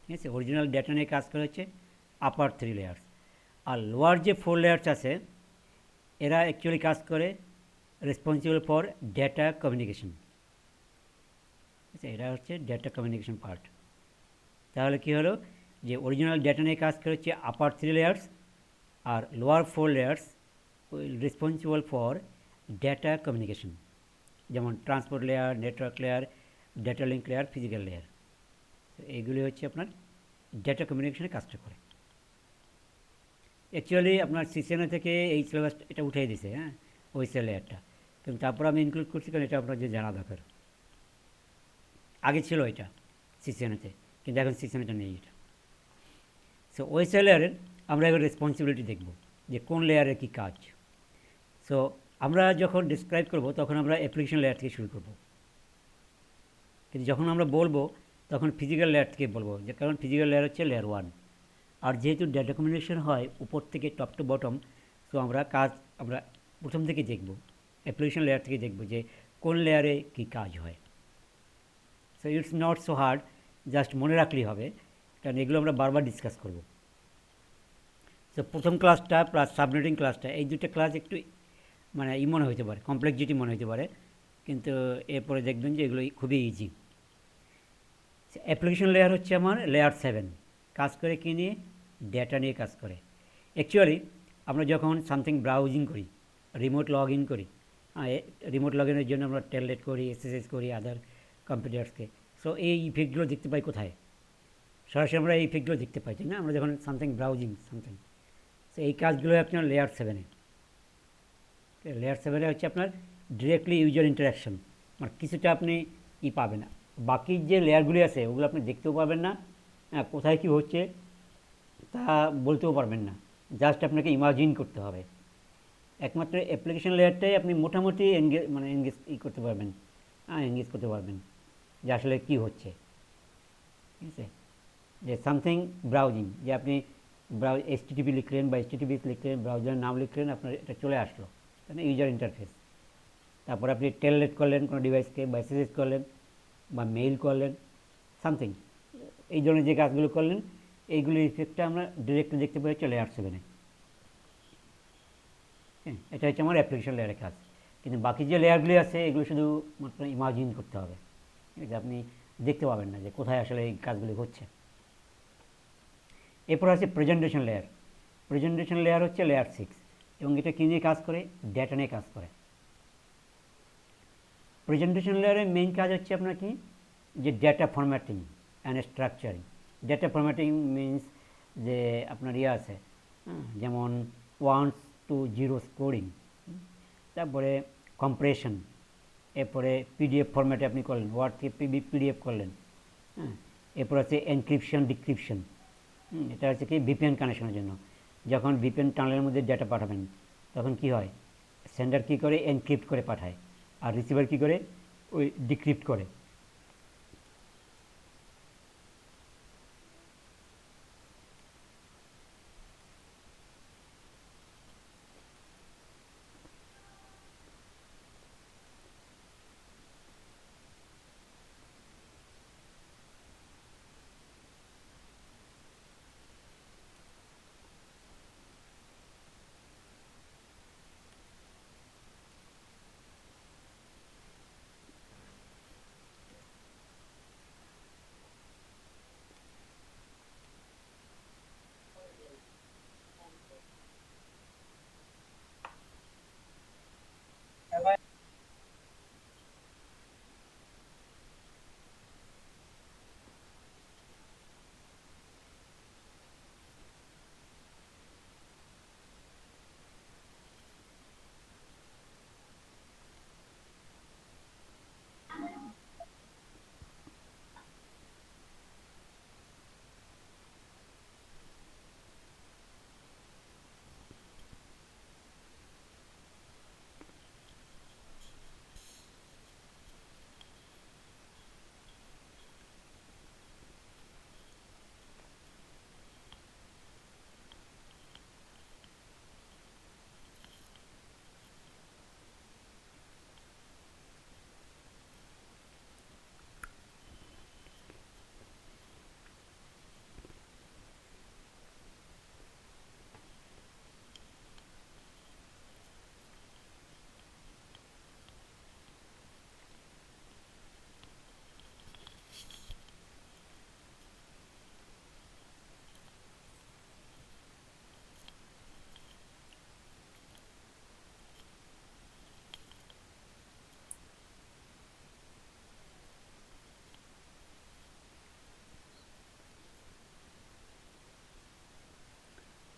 ঠিক আছে, অরিজিনাল ডেটা নিয়ে কাজ করে হচ্ছে আপার 3 লেয়ার্স। আর লোয়ার যে 4 লেয়ার্স আছে এরা অ্যাকচুয়ালি কাজ করে রেসপন্সিবল ফর ডেটা কমিউনিকেশন, ঠিক আছে, এরা হচ্ছে ডেটা কমিউনিকেশন পার্ট। তাহলে কী হলো, যে অরিজিনাল ডেটা নিয়ে কাজ করে হচ্ছে আপার 3 লেয়ার্স, আর lower 4 layers responsible for data communication, যেমন transport layer, network layer, data link layer, physical layer. এইগুলি হচ্ছে আপনার ডেটা কমিউনিকেশনের কাজটা করে। অ্যাকচুয়ালি আপনার সিসিএনএ থেকে এই সিলেবাস এটা উঠিয়ে দিছে, হ্যাঁ, ওএসএ লেয়ারটা, কিন্তু তারপর আমি ইনক্লুড করছি কারণ এটা আপনার যে জানা দরকার। আগে ছিল এটা সিসিএনএতে, কিন্তু এখন সিসিএনএটা নেই এটা। সো ওএসএ লেয়ারের আমরা এবার রেসপন্সিবিলিটি দেখব যে কোন লেয়ারে কী কাজ। সো আমরা যখন ডিসক্রাইব করব তখন আমরা অ্যাপ্লিকেশন লেয়ার থেকে শুরু করব, কিন্তু যখন আমরা বলবো তখন ফিজিক্যাল লেয়ার থেকে বলবো, যে কারণ ফিজিক্যাল লেয়ার হচ্ছে লেয়ার 1। আর যেহেতু ডেটা কমিউনিকেশন হয় উপর থেকে টপ টু বটম, সো আমরা প্রথম থেকে দেখব, অ্যাপ্লিকেশন লেয়ার থেকে দেখব যে কোন লেয়ারে কী কাজ হয়। So it's not so hard, just মনে রাখলেই হবে, কারণ এগুলো আমরা বারবার ডিসকাস করব। সো প্রথম ক্লাসটা প্লাস সাবনেটিং ক্লাসটা, এই দুটো ক্লাস একটু মানে মনে হতে পারে, কমপ্লেক্সিটি মনে হতে পারে, কিন্তু এরপরে দেখবেন যে এগুলো খুবই ইজি। অ্যাপ্লিকেশন লেয়ার হচ্ছে আমার লেয়ার 7, কাজ করে কী নিয়ে? ডেটা নিয়ে কাজ করে। অ্যাকচুয়ালি আমরা যখন সামথিং ব্রাউজিং করি, রিমোট লগ ইন করি, রিমোট লগ ইনের জন্য আমরা টেলনেট করি, এসএসএস করি আদার কম্পিউটার্সকে। সো এই ইফেক্টগুলো দেখতে পাই কোথায়? সরাসরি আমরা এই ইফেক্টগুলো দেখতে পাই, তাই না, আমরা যখন সামথিং ব্রাউজিং সামথিং। সো এই কাজগুলো আপনার লেয়ার 7-এ। লেয়ার 7-এ হচ্ছে আপনার ডিরেক্টলি ইউজার ইন্টারাকশন, মানে কিছুটা আপনি পাবেন না। বাকি যে লেয়ারগুলি আছে ওগুলো আপনি দেখতেও পাবেন না, কোথায় কী হচ্ছে তা বলতেও পারবেন না, জাস্ট আপনাকে ইমাজিন করতে হবে। একমাত্র অ্যাপ্লিকেশন লেয়ারটাই আপনি মোটামুটি এনগেজ করতে পারবেন, এনগেজ করতে পারবেন যে আসলে কী হচ্ছে, ঠিক আছে। যে সামথিং ব্রাউজিং, যে আপনি HTTP লিখলেন বা HTTPS লিখলেন, ব্রাউজারের নাম লিখলেন, আপনার এটা চলে আসলো, তাই না, ইউজার ইন্টারফেস। তারপর আপনি টেলনেট করলেন কোনো ডিভাইসকে, বা এসএসএস করলেন, বা মেইল করলেন, সামথিং এই ধরনের যে কাজগুলো করলেন, এইগুলির ইফেক্টটা আমরা ডিরেক্টলি দেখতে পাই হচ্ছে লেয়ার 7-এ। হ্যাঁ, এটা হচ্ছে আমার অ্যাপ্লিকেশন লেয়ারের কাজ। কিন্তু বাকি যে লেয়ারগুলি আছে এগুলো শুধু মাত্র ইমাজিন করতে হবে, ঠিক আছে, আপনি দেখতে পাবেন না যে কোথায় আসলে এই কাজগুলি হচ্ছে। এরপর আছে প্রেজেন্টেশন লেয়ার। প্রেজেন্টেশন লেয়ার হচ্ছে লেয়ার 6, এবং এটা কী নিয়ে কাজ করে? ডেটা নিয়ে কাজ করে। প্রেজেন্টেশন লেয়ারের মেইন কাজ হচ্ছে আপনার কি? যে data formatting and structuring. Data formatting means যে আপনার ইয়ে আছে, যেমন ওয়ান্স টু জিরো কোডিং, তারপরে কম্প্রেশন, এরপরে পিডিএফ ফরম্যাটে আপনি করলেন, ওয়ার্ড থেকে পিডিএফ করলেন, হ্যাঁ। এরপর আছে এনক্রিপশন ডিক্রিপশন, এটা হচ্ছে কি ভিপিএন কানেকশনের জন্য। যখন ভিপিএন টানেলের মধ্যে ডেটা পাঠাবেন তখন কি হয়, সেন্ডার কী করে এনক্রিপ্ট করে পাঠায়, আর রিসিভার কী করে ওই ডিক্রিপ্ট করে।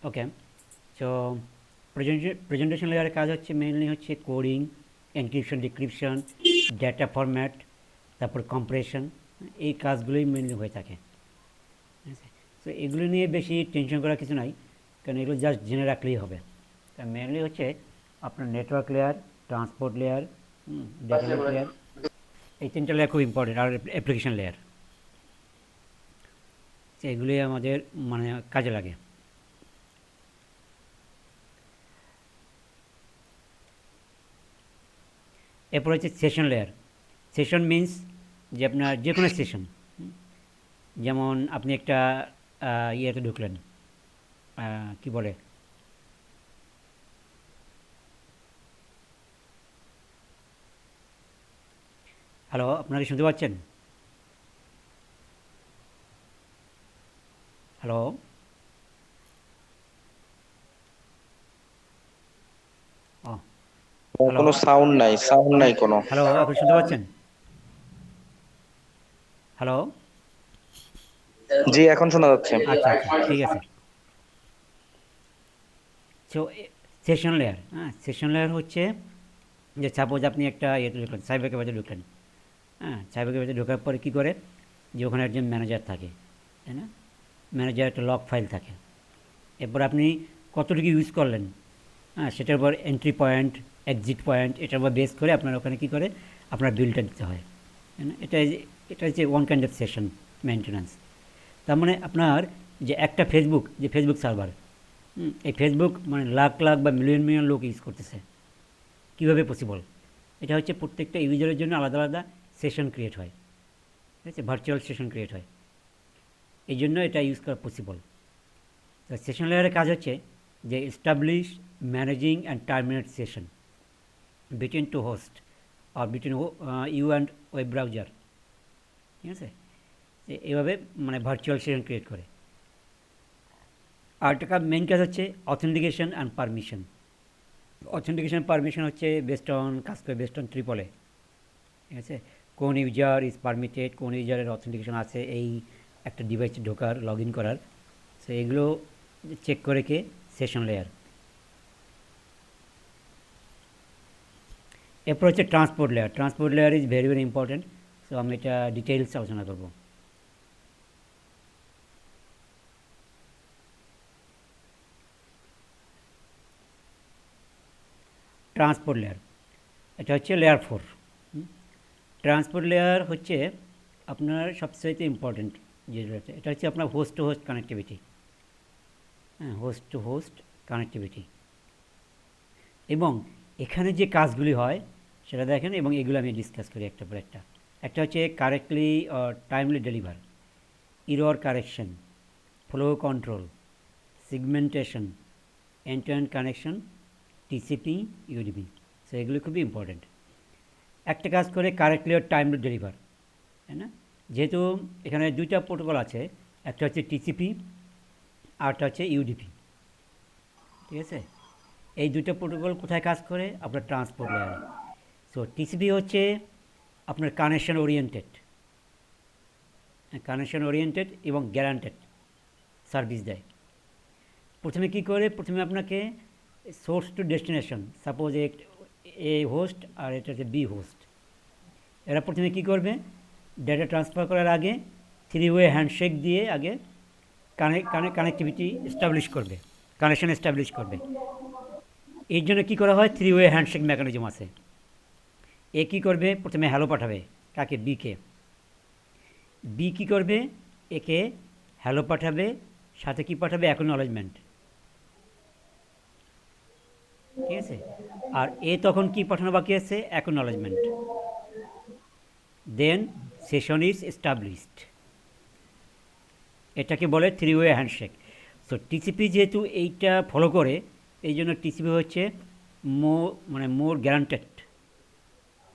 ওকে, সো প্রেজেন্টেশন লেয়ারের কাজ হচ্ছে মেইনলি হচ্ছে coding, encryption decryption, data format, তারপর কম্প্রেশন, এই কাজগুলোই মেইনলি হয়ে থাকে। ঠিক আছে, সো এগুলো নিয়ে বেশি টেনশন করার কিছু নাই, কারণ এগুলো জাস্ট জেনে রাখলেই হবে। তা মেইনলি হচ্ছে আপনার network layer, transport layer, data layer, এই তিনটা লেয়ার খুব ইম্পর্টেন্ট, আর অ্যাপ্লিকেশন লেয়ার, এগুলি আমাদের মানে কাজে লাগে। এরপর হচ্ছে সেশন লেয়ার। সেশন মিন্স যে আপনার যে কোনো সেশন, যেমন আপনি একটা ইয়েতে ঢুকলেন, কি বলে, হ্যালো, আপনারা কি শুনতে পাচ্ছেন? হ্যালো, ও, হ্যালো, কোনো সাউন্ড নাই কোনো। হ্যালো, এখন শুনতে পাচ্ছেন? হ্যালো, জি, এখন শোনা যাচ্ছে। আচ্ছা আচ্ছা, ঠিক আছে। সো সেশন লেয়ার, হ্যাঁ, সেশন লেয়ার হচ্ছে যে সাপোজ আপনি একটা ইয়েতে ঢুকলেন, সাইবার ক্যাফেতে ঢুকলেন, হ্যাঁ, সাইবার ক্যাফেতে ঢোকার পরে কী করে, যে ওখানে একজন ম্যানেজার থাকে, তাই না? ম্যানেজার একটা লগ ফাইল থাকে। এরপর আপনি কতটুকু ইউজ করলেন, হ্যাঁ, সেটার উপর এন্ট্রি পয়েন্ট, এক্সিট পয়েন্ট, এটার উপর বেস করে আপনার ওখানে কী করে আপনার বিলটা দিতে হয়, তাই না? এটা হচ্ছে one kind of session maintenance. তার মানে আপনার যে একটা ফেসবুক, যে ফেসবুক সার্ভার, এই ফেসবুক মানে লাখ লাখ বা মিলিয়ন মিলিয়ন লোক ইউজ করতেছে, কীভাবে পসিবল? এটা হচ্ছে প্রত্যেকটা ইউজারের জন্য আলাদা আলাদা সেশন ক্রিয়েট হয়, ঠিক আছে, ভার্চুয়াল সেশন ক্রিয়েট হয়, এই জন্য এটা ইউজ করা পসিবল। তো সেশন লেয়ারের কাজ হচ্ছে যে establish, managing and terminate session between two host আর between you and web browser, ঠিক আছে, এইভাবে মানে ভার্চুয়াল সেশন ক্রিয়েট করে। আর একটা মেন কাজ হচ্ছে authentication and permission. Authentication permission হচ্ছে বেস্ট অন কাজ করে বেস্ট অন ট্রিপলে, ঠিক আছে। কোন ইউজার ইজ পারমিটেড, কোন ইউজারের অথেন্টিকেশন আছে এই একটা ডিভাইসে ঢোকার, লগ ইন করার। সো এগুলো চেক করে কে? Session layer. এরপর হচ্ছে transport layer. Transport layer is very very important. So আমি এটা ডিটেলস আলোচনা করব। ট্রান্সপোর্ট লেয়ার, এটা হচ্ছে লেয়ার 4। ট্রান্সপোর্ট লেয়ার হচ্ছে আপনার সবচাইতে ইম্পর্টেন্ট যেটা আছে, এটা হচ্ছে আপনার হোস্ট টু হোস্ট কানেক্টিভিটি। হ্যাঁ, হোস্ট টু হোস্ট কানেক্টিভিটি। এবং এখানে যে কাজগুলি হয় সেটা দেখেন, এবং এগুলো আমি ডিসকাস করি একটা পর একটা। একটা হচ্ছে correctly or timely deliver, error correction, flow control, segmentation, end to end connection, TCP, UDP. So এগুলো খুবই ইম্পর্টেন্ট। একটা কাজ করে কারেক্টলি অর টাইমলি ডেলিভার, তাই না? যেহেতু এখানে দুইটা প্রোটোকল আছে, একটা হচ্ছে টিসিপি আরটা হচ্ছে ইউডিপি, ঠিক আছে? এই দুটো প্রোটোকল কোথায় কাজ করে? আপনার ট্রান্সপোর্ট লেয়ারে। সো টিসিপি হচ্ছে আপনার কানেকশন ওরিয়েন্টেড এবং গ্যারান্টেড সার্ভিস দেয়। প্রথমে কি করে? প্রথমে আপনাকে source to destination, suppose A host আর এটা হচ্ছে বি হোস্ট, এরা প্রথমে কি করবে? ডেটা ট্রান্সফার করার আগে 3-ওয়ে হ্যান্ডশেক দিয়ে আগে কানেক্টিভিটি এস্টাবলিশ করবে, কানেকশন এস্টাবলিশ করবে। এর জন্য কী করা হয়? 3-ওয়ে হ্যান্ডশেক মেকানিজম আছে। এ কী করবে? প্রথমে হ্যালো পাঠাবে কাকে? বিকে। বি কী করবে? একে হ্যালো পাঠাবে, সাথে কি পাঠাবে? অ্যাকনলেজমেন্ট, ঠিক আছে? আর এ তখন কি পাঠানো বাকি আছে? Acknowledgement. Then session is established. এটাকে বলে 3-ওয়ে হ্যান্ডশেক। সো টিসিপি যেহেতু এইটা ফলো করে, এই জন্য টিসিপি হচ্ছে মোর গ্যারান্টেড,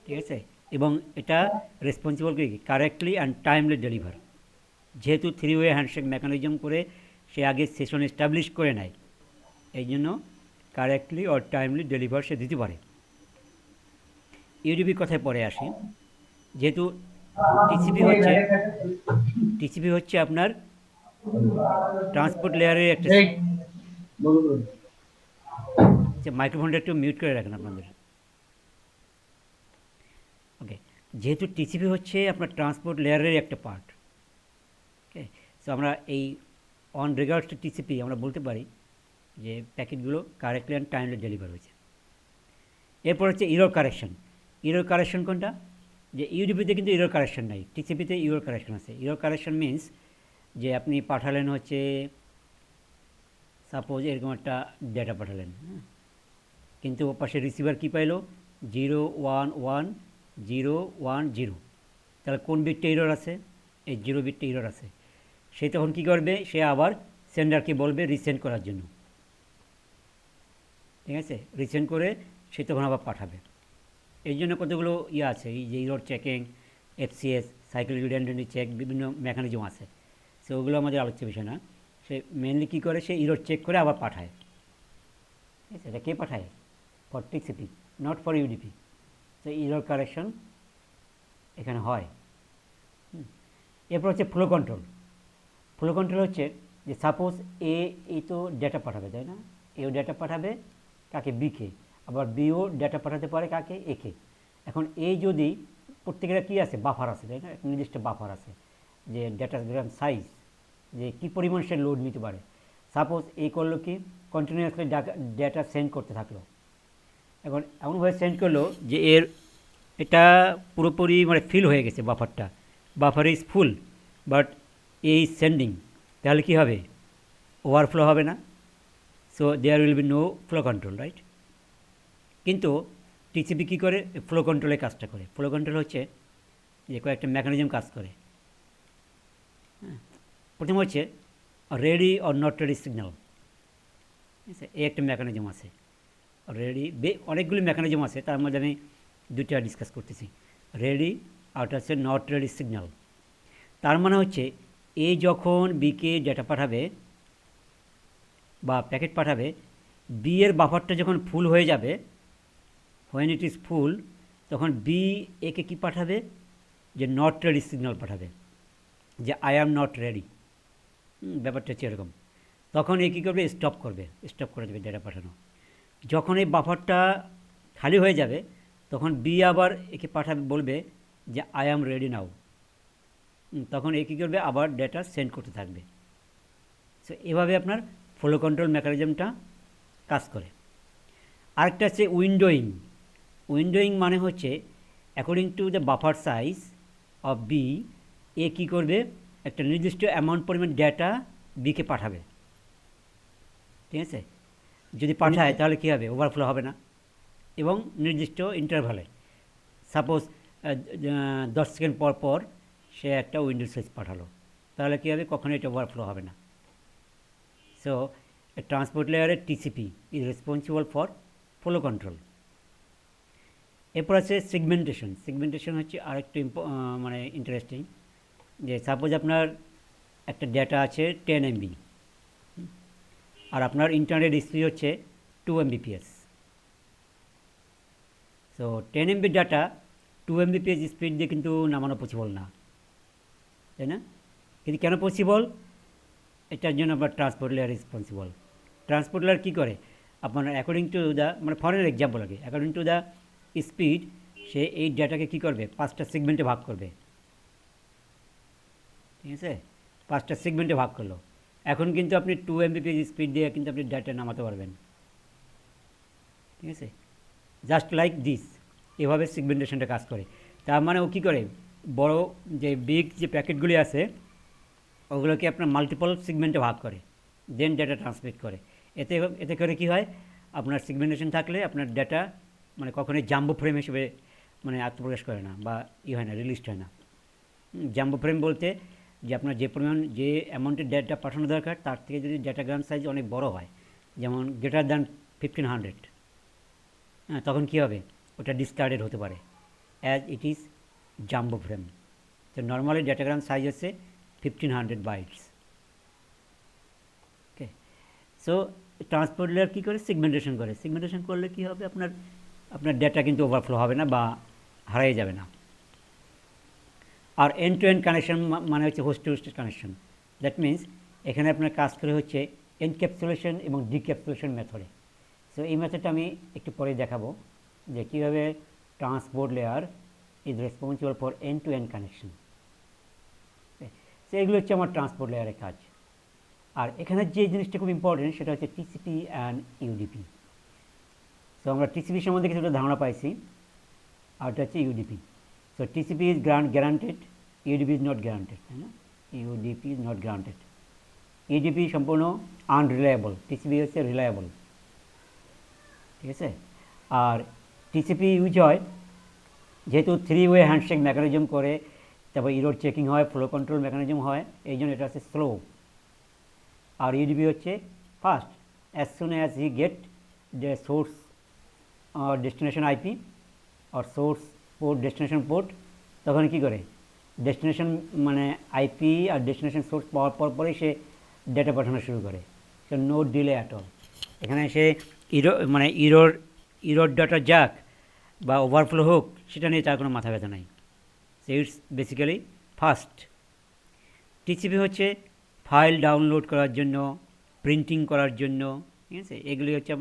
ঠিক আছে? এবং এটা রেসপন্সিবল কি? Correctly and timely deliver. যেহেতু 3-ওয়ে হ্যান্ডশেক মেকানিজম করে সে আগে সেশন এস্টাবলিশ করে নেয়, এই জন্য কারেক্টলি অর টাইমলি ডেলিভার সে দিতে পারে। ইউডিপি কথায় পরে আসি। যেহেতু টিসিপি হচ্ছে আপনার ট্রান্সপোর্ট লেয়ারের একটা, মাইক্রোফোনটা একটু মিউট করে রাখেন আপনাদের। ওকে, যেহেতু টিসিপি হচ্ছে আপনার ট্রান্সপোর্ট লেয়ারের একটা পার্ট, ওকে, সো আমরা এই অন রিগার্ডস টু টিসিপি আমরা বলতে পারি যে প্যাকেটগুলো কারেক্টলি অ্যান্ড টাইমলি ডেলিভার হয়েছে। এরপর হচ্ছে ইরর কারেকশন। ইরর কারেকশন কোনটা? যে ইউডিপিতে কিন্তু ইরর কারেকশন নাই, টিসিপিতে ইরর কারেকশন আছে। ইরর কারেকশন মিন্স যে আপনি পাঠালেন হচ্ছে সাপোজ এরকম একটা ডেটা পাঠালেন, হ্যাঁ, কিন্তু ও পাশে রিসিভার কী পাইল? 011 010। তাহলে কোন বিটটা ইরর আছে? এই 0 বিটটা ইরর আছে। সে তখন কী করবে? সে আবার সেন্ডারকে বলবে রিসেন্ড করার জন্য, ঠিক আছে? রিসেন্ড করে সে তখন আবার পাঠাবে। এই জন্য কতগুলো আছে, এই যে error checking, FCS, cycle redundancy check, বিভিন্ন মেকানিজম আছে। সো ওগুলো আমাদের আলোচ্য বিষয় না। সে মেনলি কী করে? সে ইরর চেক করে আবার পাঠায়, ঠিক আছে? এটা কে পাঠায়? For TCP, not for UDP. So error correction এখানে হয়। এরপর হচ্ছে ফ্লো কন্ট্রোল। ফ্লো কন্ট্রোল হচ্ছে যে সাপোজ এই তো ডেটা পাঠাবে, তাই না? এও ডেটা পাঠাবে কাকে? বিকে। আবার বিও ডেটা পাঠাতে পারে কাকে? একে। এখন এই যদি প্রত্যেকের কী আছে? বাফার আছে, তাই না? একটা নির্দিষ্ট বাফার আছে যে ডেটাগ্রাম সাইজ, যে কী পরিমাণ সে লোড নিতে পারে। সাপোজ এই করলো কি? কন্টিনিউয়াসলি ডেটা সেন্ড করতে থাকলো। এখন এমনভাবে সেন্ড করলো যে এটা পুরোপুরি ফিল হয়ে গেছে বাফারটা, বাফার ইজ ফুল, বাট এই সেন্ডিং, তাহলে কী হবে? ওভারফ্লো হবে না। So there will be no flow control, right? কিন্তু টিসিপি কী করে? ফ্লো কন্ট্রোলের কাজটা করে। ফ্লো কন্ট্রোল হচ্ছে যে কয়েকটা মেকানিজম কাজ করে। হ্যাঁ, প্রথম হচ্ছে ready or not ready signal, ঠিক আছে? এই একটা মেকানিজম আছে। রেডি, অনেকগুলি মেকানিজম আছে, তার মধ্যে আমি দুইটা ডিসকাস করতেছি। রেডি আর হচ্ছে নট রেডি সিগন্যাল। তার মানে হচ্ছে যখন বিকে ডেটা পাঠাবে বা প্যাকেট পাঠাবে, বি এর বাফারটা যখন ফুল হয়ে যাবে, হোয়েন ইট ইজ ফুল, তখন বি একে কী পাঠাবে? যে নট রেডি সিগন্যাল পাঠাবে, যে আই অ্যাম নট রেডি। ব্যাপারটা হচ্ছে এরকম। তখন এ কী করবে, স্টপ করে দেবে ডেটা পাঠানো। যখন এই বাফারটা খালি হয়ে যাবে তখন বি আবার একে পাঠাবে, বলবে যে আই অ্যাম রেডি নাও। তখন এ কী করবে, আবার ডেটা সেন্ড করতে থাকবে। সো এভাবে আপনার ফ্লো কন্ট্রোল মেকানিজমটা কাজ করে। আরেকটা হচ্ছে উইন্ডোয়িং। উইন্ডোয়িং মানে হচ্ছে according to the buffer size of B, A কী করবে, একটা নির্দিষ্ট অ্যামাউন্ট পরিমাণ ডেটা বিকে পাঠাবে। ঠিক আছে? যদি পাঠায় তাহলে কী হবে, ওভারফ্লো হবে না, এবং নির্দিষ্ট ইন্টারভালে। সাপোজ 10 সেকেন্ড পর পর সে একটা উইন্ডো সাইজ পাঠালো, তাহলে কী হবে, কখনোই এটা ওভারফ্লো হবে না। সো ট্রান্সপোর্ট লেয়ারের TCP is responsible for flow control. এরপর আছে সেগমেন্টেশন। সেগমেন্টেশন হচ্ছে আরেকটু মানে ইন্টারেস্টিং, যে সাপোজ আপনার একটা ডেটা আছে 10 MB, আর আপনার ইন্টারনেট স্পিড হচ্ছে 2 Mbps। So 10 MB data 2 Mbps speed দিয়ে কিন্তু নামানো পসিবল না, তাই না? কিন্তু কেন পসিবল, এটার জন্য আপনার transport layer responsible. Transport layer কী করে, আপনার অ্যাকর্ডিং টু দ্য, মানে ফরেনের এক্সাম্পল আগে, according to the speed say এই ডেটাকে কী করবে, 5টা সেগমেন্টে ভাগ করবে। ঠিক আছে? 5টা সেগমেন্টে ভাগ করলো। এখন কিন্তু আপনি 2 Mbps স্পিড দিয়ে কিন্তু আপনি ডেটা নামাতে পারবেন। ঠিক আছে? জাস্ট লাইক দিস, এভাবে সেগমেন্টেশনটা কাজ করে। তার মানে ও কী করে, বড় যে বিগ যে প্যাকেটগুলি আছে ওগুলোকে আপনার মাল্টিপল সেগমেন্টে ভাগ করে, দেন ডেটা ট্রান্সমিট করে। এতে এতে করে কী হয়, আপনার সেগমেন্টেশন থাকলে আপনার ডেটা মানে কখনোই জাম্বো ফ্রেম হিসেবে মানে আত্মপ্রকাশ করে না, বা হয় না, রিলিজড হয় না। জাম্বো ফ্রেম বলতে যে আপনার যে পরিমাণ, যে অ্যামাউন্টের ডেটা পাঠানো দরকার তার থেকে যদি ডেটাগ্রাম সাইজ অনেক বড় হয়, যেমন গ্রেটার দ্যান 1500, হ্যাঁ, তখন কী হবে, ওটা ডিসকার্ডেড হতে পারে, as it is jumbo frame. তো নর্মালি ডেটাগ্রাম সাইজ হচ্ছে 1500 বাইটস। ওকে, সো ট্রান্সপোর্ট লেয়ার কী করে, সেগমেন্টেশন করে। সেগমেন্টেশন করলে কী হবে, আপনার আপনার ডেটা কিন্তু ওভারফ্লো হবে না বা হারিয়ে যাবে না। আর এন্ড টু এন্ড কানেকশন মানে হচ্ছে host to host connection. That means এখানে আপনার কাজ করে হচ্ছে এনক্যাপসুলেশন এবং ডিক্যাপসুলেশন মেথডে। সো এই মেথডটা আমি একটু পরে দেখাবো যে কীভাবে transport layer is responsible for end to end connection. So এগুলো হচ্ছে আমার ট্রান্সপোর্ট লেয়ারের কাজ। আর এখানে যে জিনিসটা খুব ইম্পর্টেন্ট সেটা হচ্ছে টিসিপি অ্যান্ড ইউডিপি। সো আমরা টিসিপি সম্বন্ধে কিছুটা ধারণা পাইছি, আর এটা হচ্ছে UDP. So TCP is granted, UDP is not granted, তাই না? UDP is not granted. UDP সম্পূর্ণ আনরিলায়েবল, টিসিপি হচ্ছে রিলায়েবল। ঠিক আছে? আর টিসিপি ইউজ হয় যেহেতু 3 ওয়ে হ্যান্ডশেক মেকানিজম করে, তারপর ইরোর চেকিং হয়, ফ্লো কন্ট্রোল মেকানিজম হয়, এই জন্য এটা হচ্ছে স্লো। আর ইউডিপি হচ্ছে fast, as soon as he get the source destination IP আর সোর্স পোর্ট ডেস্টিনেশন পোর্ট, তখন কী করে, ডেস্টিনেশন মানে আইপি আর ডেস্টিনেশন সোর্স পাওয়ার পরেই সে ডেটা পাঠানো শুরু করে। So no delay at all. এখানে সে ইরোর ডাটা যাক বা ওভারফ্লো হোক, সেটা নিয়ে তার কোনো মাথা ব্যথা নাই। So it's basically fast. TCP হচ্ছে ফাইল ডাউনলোড করার জন্য, প্রিন্টিং করার জন্য, ঠিক আছে, এগুলি হচ্ছে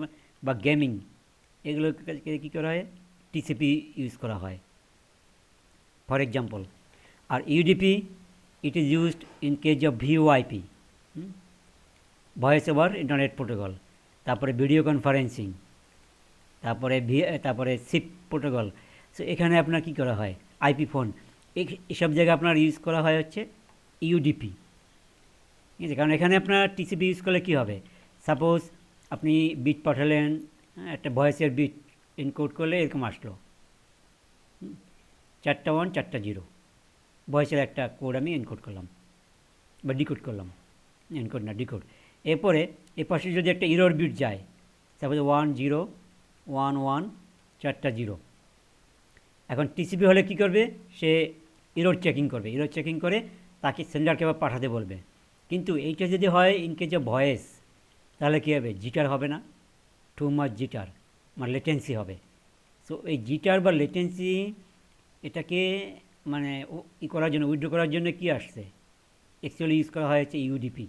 বা গেমিং, এগুলো কী করা হয়, টিসিপি ইউজ করা হয় ফর এক্সাম্পল। আর UDP it is used in case of VoIP, voice over internet protocol, তারপরে ভিডিও কনফারেন্সিং, তারপরে সিপ প্রোটোকল। সো এখানে আপনার কী করা হয়, আইপি ফোন, এইসব জায়গায় আপনার ইউজ করা হয় হচ্ছে ইউডিপি। ঠিক আছে? কারণ এখানে আপনার টিসিপি ইউজ করলে কী হবে, সাপোজ আপনি বিট পাঠালেন, একটা ভয়েসের বিট এনকোড করলে এরকম আসলো 4টা 1 4টা 0, ভয়েসের একটা কোড আমি এনকোড করলাম বা ডিকোড করলাম, এনকোড না ডিকোড। এরপরে এর পাশে যদি একটা ইরোর বিট যায়, সাপোজ 1 0 1 1 4টা 0, এখন টিসিপি হলে কী করবে, সে ইরোর চেকিং করবে, ইরোর চেকিং করে তাকে সেন্ডারকে আবার পাঠাতে বলবে। কিন্তু এইটা যদি হয় ইন কেস অফ ভয়েস, তাহলে কী হবে, জিটার হবে না, টু মাচ জিটার, মানে লেটেন্সি হবে। সো এই জিটার বা লেটেন্সি, এটাকে মানে ই করার জন্য উইথড্র করার জন্য কি আসছে, অ্যাকচুয়ালি ইউজ করা হয়েছে ইউডিপি।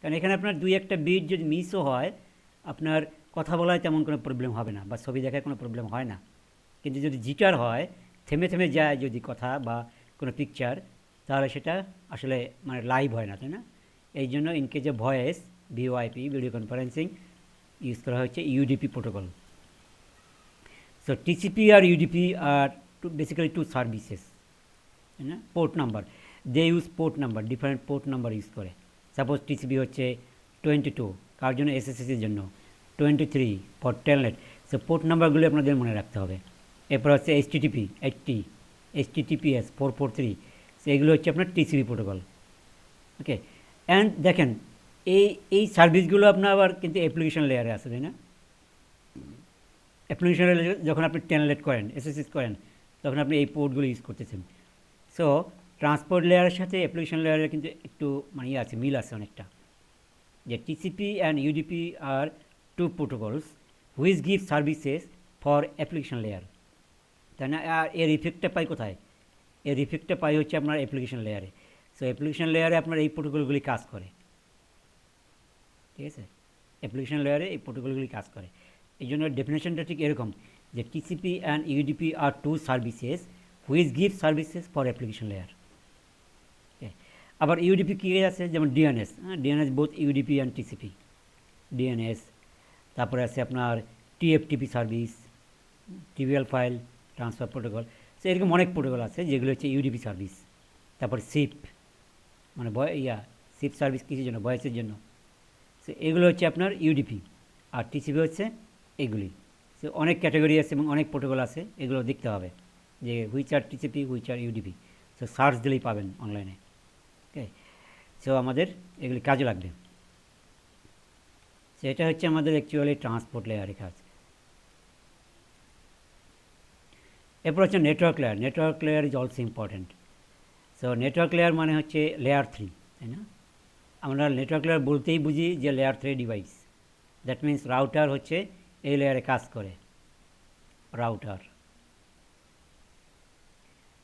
কারণ এখানে আপনার দুই একটা বিট যদি মিসও হয়, আপনার কথা বলায় তেমন কোনো প্রবলেম হবে না, বা ছবি দেখায় কোনো প্রবলেম হয় না। কিন্তু যদি জিটার হয়, থেমে থেমে যায় যদি কথা বা কোনো পিকচার, তাহলে সেটা আসলে মানে লাইভ হয় না, তাই না? এই জন্য in case of voice, VoIP, video conferencing, use করা হচ্ছে ইউডিপি প্রোটোকল। সো টিসিপি আর UDP are basically two services, তাই না? Port number, they use port number, different port number use করে। সাপোজ টিসিপি হচ্ছে 22, কার জন্য? এসএসএসির জন্য। 23 ফর টেলনেট। সো পোর্ট নাম্বারগুলো আপনাদের মনে রাখতে হবে। এরপর হচ্ছে এইচটিটিপি 80, এইচটিটিপিএস 443। সো এগুলো হচ্ছে আপনার টিসিপি প্রোটোকল। ওকে, অ্যান্ড দেখেন এই এই সার্ভিসগুলো আপনার আবার কিন্তু অ্যাপ্লিকেশন লেয়ারে আছে, তাই না? অ্যাপ্লিকেশন লেয়ারে যখন আপনি টেলনেট করেন, এসএসএস করেন, তখন আপনি এই পোর্টগুলো ইউজ করতেছেন। সো ট্রান্সপোর্ট লেয়ারের সাথে অ্যাপ্লিকেশন লেয়ারের কিন্তু একটু মানে ইয়ে আছে, মিল আছে অনেকটা। যে TCP and UDP are two protocols which give services for application layer, তাই না? আর এর ইফেক্টটা পাই কোথায়? এর ইফেক্টটা পাই হচ্ছে আপনার অ্যাপ্লিকেশন লেয়ারে। সো অ্যাপ্লিকেশন লেয়ারে আপনার এই প্রোটোকলগুলি কাজ করে, ঠিক আছে? অ্যাপ্লিকেশন লেয়ারে এই প্রোটোকলগুলি কাজ করে। এই জন্য ডেফিনেশনটা ঠিক এরকম, যে TCP and UDP are two services which give services for application layer. আবার ইউডিপি কী আছে, যেমন ডিএনএস, হ্যাঁ, DNS both UDP and TCP, DNS. তারপরে আছে আপনার TFTP service, TBL file transfer protocol. So এরকম অনেক প্রোটোকল আছে যেগুলো হচ্ছে ইউডিপি সার্ভিস। তারপর সিপ, মানে সিপ সার্ভিস কিসের জন্য? ভয়েসের জন্য। সো এগুলো হচ্ছে আপনার ইউডিপি, আর টিসিপি হচ্ছে এগুলি। সো অনেক ক্যাটাগরি আছে এবং অনেক প্রোটোকল আছে, এগুলো দেখতে হবে যে which are TCP, which are UDP. So search দিলেই পাবেন অনলাইনে। ওকে, সো আমাদের এগুলি কাজে লাগবে। সো এটা হচ্ছে আমাদের অ্যাকচুয়ালি ট্রান্সপোর্ট লেয়ারের কাজ। এরপর হচ্ছে network layer. Network layer is also important. So network layer মানে হচ্ছে লেয়ার 3, তাই না? আমরা নেটওয়ার্ক লেয়ার বলতেই বুঝি যে layer 3 device. That means router হচ্ছে এই লেয়ারে কাজ করে। রাউটার,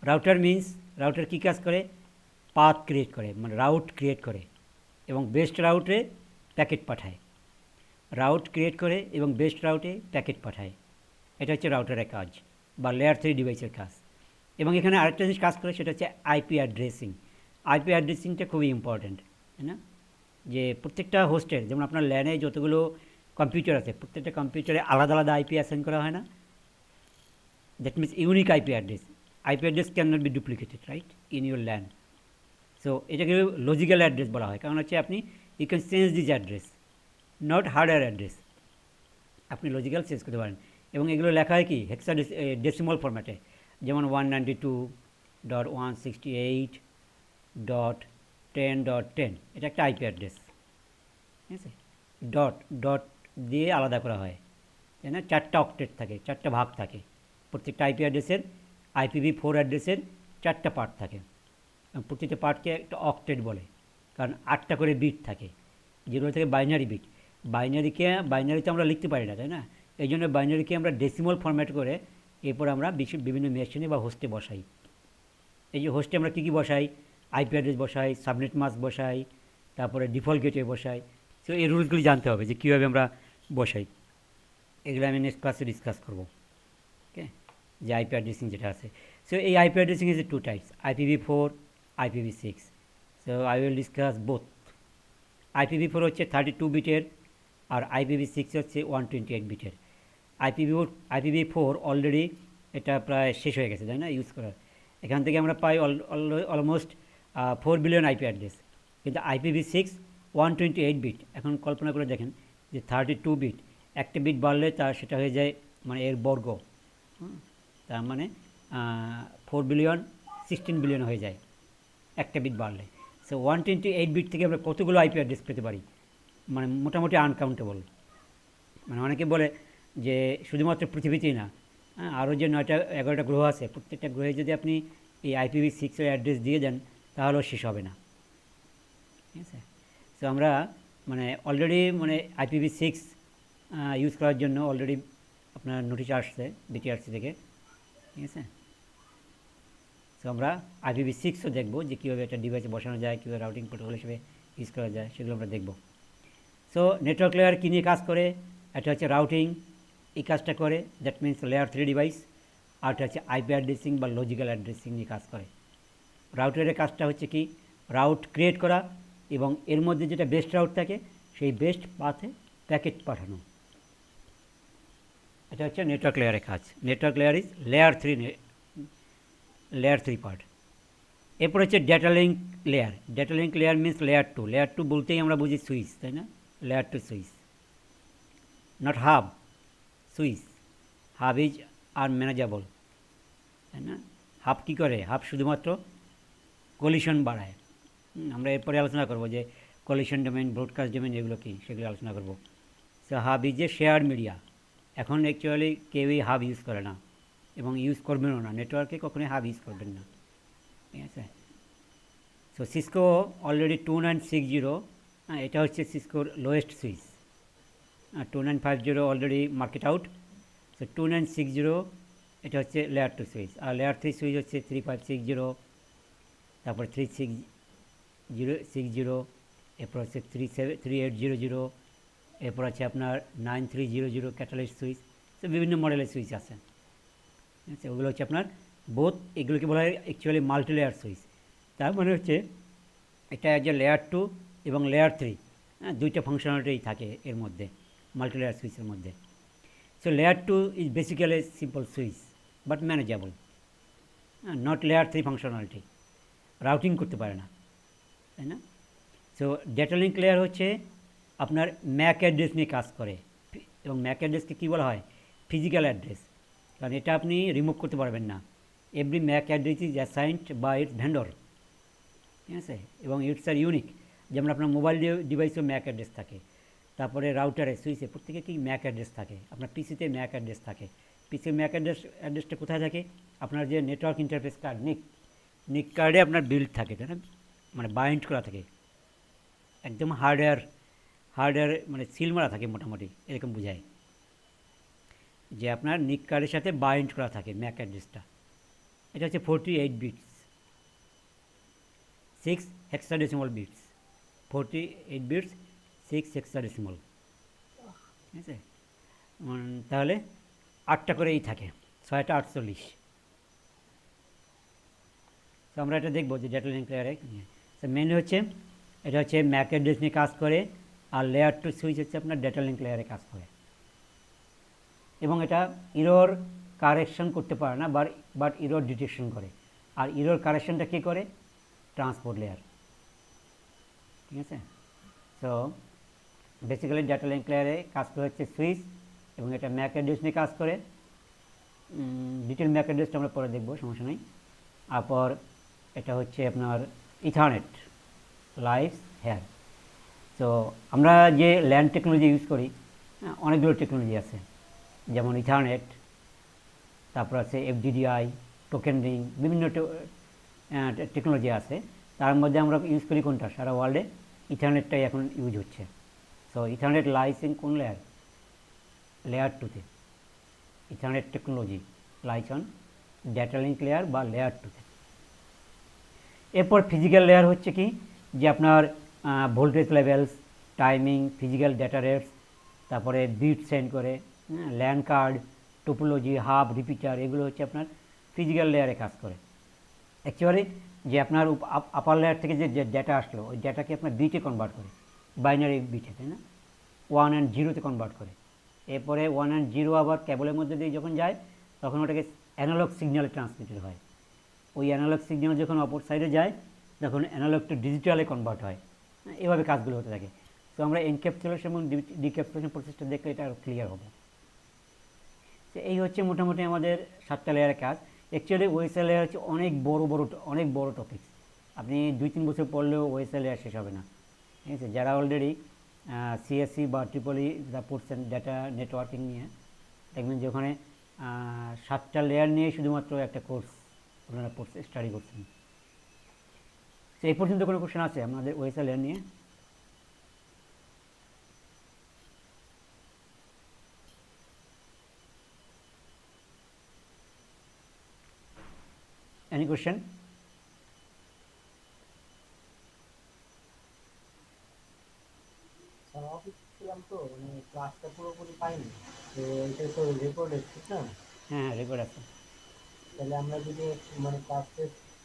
রাউটার মিন্স রাউটার কী কাজ করে? পাথ ক্রিয়েট করে, মানে রাউট ক্রিয়েট করে এবং বেস্ট রাউটে প্যাকেট পাঠায়। রাউট ক্রিয়েট করে এবং বেস্ট রাউটে প্যাকেট পাঠায়। এটা হচ্ছে রাউটারের কাজ বা লেয়ার 3 ডিভাইসের কাজ। এবং এখানে আরেকটা জিনিস কাজ করে, সেটা হচ্ছে আইপি অ্যাড্রেসিং। আইপি অ্যাড্রেসিংটা খুবই ইম্পর্ট্যান্ট, তাই না? যে প্রত্যেকটা হোস্টের, যেমন আপনার ল্যানে যতগুলো কম্পিউটার আছে, প্রত্যেকটা কম্পিউটারে আলাদা আলাদা আইপি অ্যাসাইন করা হয় না? That means unique IP address. IP address can not be duplicated, right, in your LAN. So এটাকে লজিক্যাল অ্যাড্রেস বলা হয়, কারণ হচ্ছে আপনি you can change this address, not hardware address. আপনি লজিক্যাল চেঞ্জ করতে পারেন। এবং এগুলো লেখা হয় কি হেক্সা ডেসিমাল ফরম্যাটে, যেমন 192.168.10.10, এটা একটা আইপি অ্যাড্রেস, ঠিক আছে? ডট ডট দিয়ে আলাদা করা হয়, তাই না? 4টা অক্টেট থাকে, 4টা ভাগ থাকে প্রত্যেকটা আইপি অ্যাড্রেসের। IPv4 অ্যাড্রেসের 4টা পার্ট থাকে, এবং প্রতিটা পার্টকে একটা অক্টেট বলে, কারণ 8টা করে বিট থাকে, যেগুলো থেকে বাইনারি বিট। বাইনারিতে আমরা লিখতে পারি না, তাই না? এই জন্য বাইনারিকে আমরা ডেসিমাল ফরম্যাট করে এরপর আমরা বিভিন্ন মেশিনে বা হোস্টে বসাই। এই যে হোস্টে আমরা কী কী বসাই? আইপি অ্যাড্রেস বসাই, সাবনেট মাস্ক বসাই, তারপরে ডিফল্ট গেটওয়ে বসাই। সো এই রুলসগুলি জানতে হবে যে কীভাবে আমরা বসাই। এগুলো আমি নেক্সট ক্লাসে ডিসকাস করবো। ওকে, যে আইপি অ্যাড্রেসিং যেটা আছে। সো এই IP addressing is two types, IPv4, IPv6। So I will discuss both. IPv4 হচ্ছে 32 বিটের, আর IPv6 হচ্ছে 128 বিটের। IPv4 অলরেডি এটা প্রায় শেষ হয়ে গেছে, তাই না, ইউজ করার। এখান থেকে আমরা পাই অলমোস্ট 4 বিলিয়ন আইপি অ্যাড্রেস। কিন্তু IPv6 128 বিট। এখন কল্পনা করে দেখেন যে 32 বিট, একটা বিট বাড়লে সেটা হয়ে যায় মানে এর বর্গ, তার মানে 4 বিলিয়ন 16 বিলিয়ন হয়ে যায় একটা বিট বাড়লে। সো 128 বিট থেকে আমরা কতগুলো আইপি অ্যাড্রেস পেতে পারি, মানে মোটামুটি আনকাউন্টেবল। মানে অনেকে বলে যে শুধুমাত্র পৃথিবীতেই না, হ্যাঁ, আরও যে 9টা 11টা গ্রহ আছে, প্রত্যেকটা গ্রহে যদি আপনি এই IPv6 এর অ্যাড্রেস দিয়ে দেন, তাহলেও শেষ হবে না, ঠিক আছে? সো আমরা মানে অলরেডি মানে IPv6 ইউজ করার জন্য অলরেডি আপনার নোটিশ আসছে BTRC থেকে, ঠিক আছে? সো আমরা IPv6ও দেখব যে কীভাবে একটা ডিভাইসে বসানো যায়, কীভাবে রাউটিং প্রোটোকল হিসেবে ইউজ করা যায়, সেগুলো আমরা দেখব। সো নেটওয়ার্ক লেয়ার কী নিয়ে কাজ করে? এটা হচ্ছে রাউটিং, এই কাজটা করে, দ্যাট মিনস লেয়ার 3 ডিভাইস। আর এটা হচ্ছে আইপি অ্যাড্রেসিং বা লজিক্যাল অ্যাড্রেসিং নিয়ে কাজ করে। রাউটারের কাজটা হচ্ছে কি, রাউট ক্রিয়েট করা এবং এর মধ্যে যেটা বেস্ট রাউট থাকে সেই বেস্ট পাথে প্যাকেট পাঠানো। এটা হচ্ছে নেটওয়ার্ক লেয়ারের কাজ। Network layer is layer three part. এরপর হচ্ছে data link layer. Data link layer means layer two. Layer two বলতেই আমরা বুঝি সুইচ, তাই না? Layer two switch, not hub, switch. Hub is unmanageable, তাই না? হাব কী করে? হাব শুধুমাত্র কলিশন বাড়ায়। আমরা এরপরে আলোচনা করব যে কলিশন ডোমেইন, ব্রডকাস্ট ডোমেইন এগুলো কী, সেগুলো আলোচনা করব। So hub is a share media. এখন অ্যাকচুয়ালি কেউই হাব ইউজ করে না এবং ইউজ করবেনও না। নেটওয়ার্কে কখনোই হাব ইউজ করবেন না, ঠিক আছে? সো সিসকো অলরেডি 2960, এটা হচ্ছে সিসকোর lowest switch. 2950 already market out. So 2960 এটা হচ্ছে লেয়ার টু সুইচ। আর লেয়ার থ্রি সুইচ হচ্ছে 3560, তারপর 360, এরপর হচ্ছে 3800, এরপর আছে আপনার 9300 ক্যাটালিস্ট সুইচ। তো বিভিন্ন মডেলের সুইচ আছে, ঠিক আছে? ওগুলো হচ্ছে আপনার বোথ, এগুলোকে বলা হয় অ্যাকচুয়ালি মাল্টি লেয়ার সুইচ। তার মানে হচ্ছে এটা যে লেয়ার টু এবং লেয়ার থ্রি, দুইটা ফাংশনালিটি থাকে এর মধ্যে, মাল্টি লেয়ার সুইচের মধ্যে। So layer two is basically simple switch but manageable, not layer three functionality, routing করতে পারে না, তাই না? সো ডেটা লিঙ্ক লেয়ার হচ্ছে আপনার ম্যাক অ্যাড্রেস নিয়ে কাজ করে। এবং ম্যাক অ্যাড্রেসকে কী বলা হয়? ফিজিক্যাল অ্যাড্রেস, কারণ এটা আপনি রিমুভ করতে পারবেন না। Every MAC address is assigned by its vendor, ঠিক আছে? এবং ইটস আর ইউনিক। যেমন আপনার মোবাইল ডিভাইসেও ম্যাক অ্যাড্রেস থাকে, তারপরে রাউটারে, সুইচে, প্রত্যেকে কি ম্যাক অ্যাড্রেস থাকে। আপনার পিসিতে ম্যাক অ্যাড্রেস থাকে। পিসির ম্যাক অ্যাড্রেসটা কোথায় থাকে? আপনার যে নেটওয়ার্ক ইন্টারফেস কার্ড, নিক কার্ডে আপনার বিল্ড থাকে, তাই না? মানে বাইন্ড করা থাকে, একদম হার্ডওয়্যার মানে সিল মারা থাকে, মোটামুটি এরকম বোঝায় যে আপনার নিক কার্ডের সাথে বাইন্ড করা থাকে ম্যাক অ্যাড্রেসটা। এটা হচ্ছে 48 bits, 6 hexadecimal bits, 48 bits, 6 hexadecimal, ঠিক আছে? তাহলে 8টা করেই থাকে, 6টা 48। তো আমরা এটা দেখবো যে ডেটা লিঙ্ক লেয়ারে মেনলি হচ্ছে এটা হচ্ছে ম্যাক অ্যাড্রেস নিয়ে কাজ করে। আর লেয়ার টু সুইচ হচ্ছে আপনার ডেটা লিঙ্ক লেয়ারে কাজ করে এবং এটা ইরর কারেকশন করতে পারে না, বাট ইরর ডিটেকশন করে। আর ইরর কারেকশনটা কী করে? ট্রান্সপোর্ট লেয়ার, ঠিক আছে? সো বেসিক্যালি ডেটা লিঙ্ক লেয়ারে কাজ করে হচ্ছে সুইচ এবং এটা ম্যাক অ্যাড্রেস নিয়ে কাজ করে। ডিটেল ম্যাক অ্যাড্রেসটা আমরা পরে দেখবো, সমস্যা নেই। তারপর এটা হচ্ছে আপনার ইথারনেট লাইভস হেয়ার। তো আমরা যে ল্যান্ড টেকনোলজি ইউজ করি, অনেকগুলো টেকনোলজি আছে, যেমন ইথারনেট, তারপর আছে এফডিডিআই, টোকেন রিং, বিভিন্ন টেকনোলজি আছে। তার মধ্যে আমরা ইউজ করি কোনটা? সারা ওয়ার্ল্ডে ইথারনেটটাই এখন ইউজ হচ্ছে। সো ইথারনেট লাইস ইন কোন লেয়ার? লেয়ার টুতে। Ethernet technology lies on data link layer বা লেয়ার টুতে। এরপর ফিজিক্যাল লেয়ার হচ্ছে কি, যে আপনার voltage levels, timing, physical data rates, তারপরে বিট সেন্ড করে, LAN card, topology, hub, repeater, এগুলো হচ্ছে আপনার ফিজিক্যাল লেয়ারে কাজ করে। অ্যাকচুয়ালি যে আপনার আপার লেয়ার থেকে যে ডেটা আসলো, ওই ডেটাকে আপনার বিটে কনভার্ট করে, বাইনারি বিটে, তাই না? 1 and 0-তে কনভার্ট করে। এরপরে 1 and 0 আবার কেবলের মধ্যে দিয়ে যখন যায় তখন ওটাকে অ্যানালগ সিগন্যালে ট্রান্সমিটেড হয়। ওই অ্যানালগ সিগন্যাল যখন অপর সাইডে যায় তখন অ্যানালগ টু ডিজিটালে কনভার্ট হয়। এভাবে কাজগুলো হতে থাকে। তো আমরা এনক্যাপসুলেশন এবং ডিক্যাপসুলেশন প্রসেসটা দেখলে এটা আরও ক্লিয়ার হবে। তো এই হচ্ছে মোটামুটি আমাদের 7টা লেয়ারের কাজ। অ্যাকচুয়ালি ওএসএল লেয়ার হচ্ছে অনেক বড় টপিক। আপনি 2-3 বছর পড়লেও ওএসএল লেয়ার শেষ হবে না, ঠিক আছে? যারা অলরেডি সিএসসি বা ট্রিপলি যা পড়ছেন ডেটা নেটওয়ার্কিং নিয়ে, দেখবেন যে ওখানে 7টা লেয়ার নিয়ে শুধুমাত্র একটা কোর্স আপনারা স্টাডি করছেন। তো এই পর্যন্ত কোনো কোশ্চেন আছে আপনাদের ওএসএল লেয়ার নিয়ে? Any question? স্যার অফিস ছিলাম তো মানে ক্লাসটা পুরোপুরি পাইনি, তো এটা তো রেকর্ডেড ঠিক না? হ্যাঁ হ্যাঁ, রেকর্ড আছে। তাহলে আমরা যদি মানে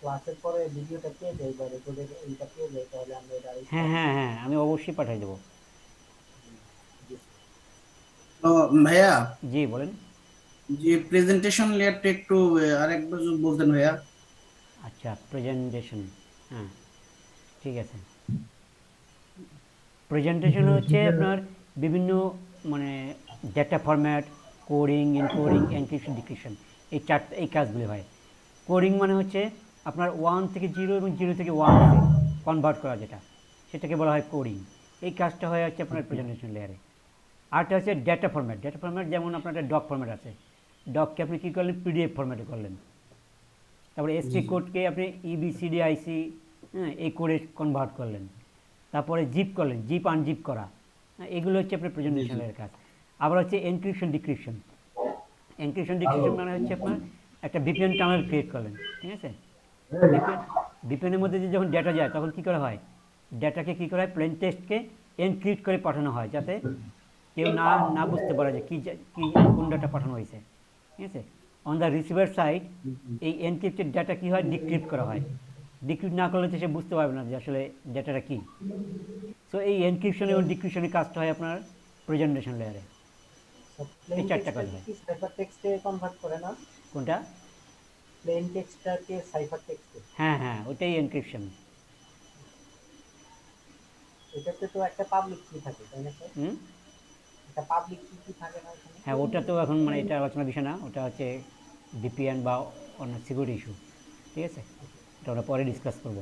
ক্লাসের পরে ভিডিওটা পেয়ে যাই বা রেকর্ডেড এইটা পেয়ে যাই তাহলে আমরা এটা আরেকটু হ্যাঁ হ্যাঁ হ্যাঁ, আমি অবশ্যই পাঠিয়ে দেবো। তো ভাইয়া, জি বলেন। যে প্রেজেন্টেশন লেয়ারটা একটু আরেকবার যদি বলতেন ভাইয়া। আচ্ছা, প্রেজেন্টেশন, হ্যাঁ ঠিক আছে। প্রেজেন্টেশন হচ্ছে আপনার বিভিন্ন মানে data format, coding, encoding, encryption, decryption, এই কাজগুলি হয়। কোডিং মানে হচ্ছে আপনার 1 থেকে 0 এবং 0 থেকে 1 কনভার্ট করা, যেটা সেটাকে বলা হয় কোডিং। এই কাজটা হয় হচ্ছে আপনার প্রেজেন্টেশন লেয়ারে। আরেকটা হচ্ছে ডেটা ফরম্যাট। ডেটা ফরম্যাট যেমন আপনার একটা ডক ফরম্যাট আছে, ডককে আপনি কী করলেন, পিডিএফ ফরম্যাটে করলেন। তারপরে এসটি কোডকে আপনি ইবিসিডি আইসি, হ্যাঁ, এই কোডে কনভার্ট করলেন। তারপরে জিপ করলেন, জিপ আনজিপ করা, হ্যাঁ, এগুলো হচ্ছে আপনার প্রেজেন্টেশনের কাজ। আবার হচ্ছে এনক্রিপশন ডিক্রিপশন। এনক্রিপশন ডিক্রিপশন মানে হচ্ছে আপনার একটা ভিপিএন টানেল ক্রিয়েট করলেন, ঠিক আছে। ভিপিএন ভিপিএনের মধ্যে যে যখন ডেটা যায় তখন কী করা হয়, ডেটাকে কী করা হয়, প্লেন টেক্সটকে এনক্রিপ্ট করে পাঠানো হয়, যাতে কেউ না না বুঝতে পারে যে কী কোন ডাটা পাঠানো হয়েছে, ঠিক আছে। অন দ্য রিসিভার সাইড এই এনক্রিপ্টেড ডাটা কী হয়, ডিক্রিপ্ট করা হয়। ডিক্রিপ্ট না করলে তো সে বুঝতে পারবে না যে আসলে ডাটাটা কী। সো এই এনক্রিপশন এবং ডিক্রিপশনের কাজটা হয় আপনার প্রেজেন্টেশন লেয়ারে। এই প্লেন 4টা কাজ টেক্সটটাকে হয়। কি সাইফার টেক্সটে কনভার্ট করে না? কোনটা? প্লেন টেক্সটটাকে সাইফার টেক্সটে, হ্যাঁ হ্যাঁ, ওটাই এনক্রিপশন। এটাতে তো একটা পাবলিক কি থাকে তাই না স্যার? হুম। একটা পাবলিক কি থাকে না এখানে? হ্যাঁ, ওটা তো এখন মানে এটা আলোচনার বিষয় না, ওটা হচ্ছে ভিপিএন বা অন্য সিকিউরিটি ইস্যু, ঠিক আছে। এটা আমরা পরে ডিসকাস করবো।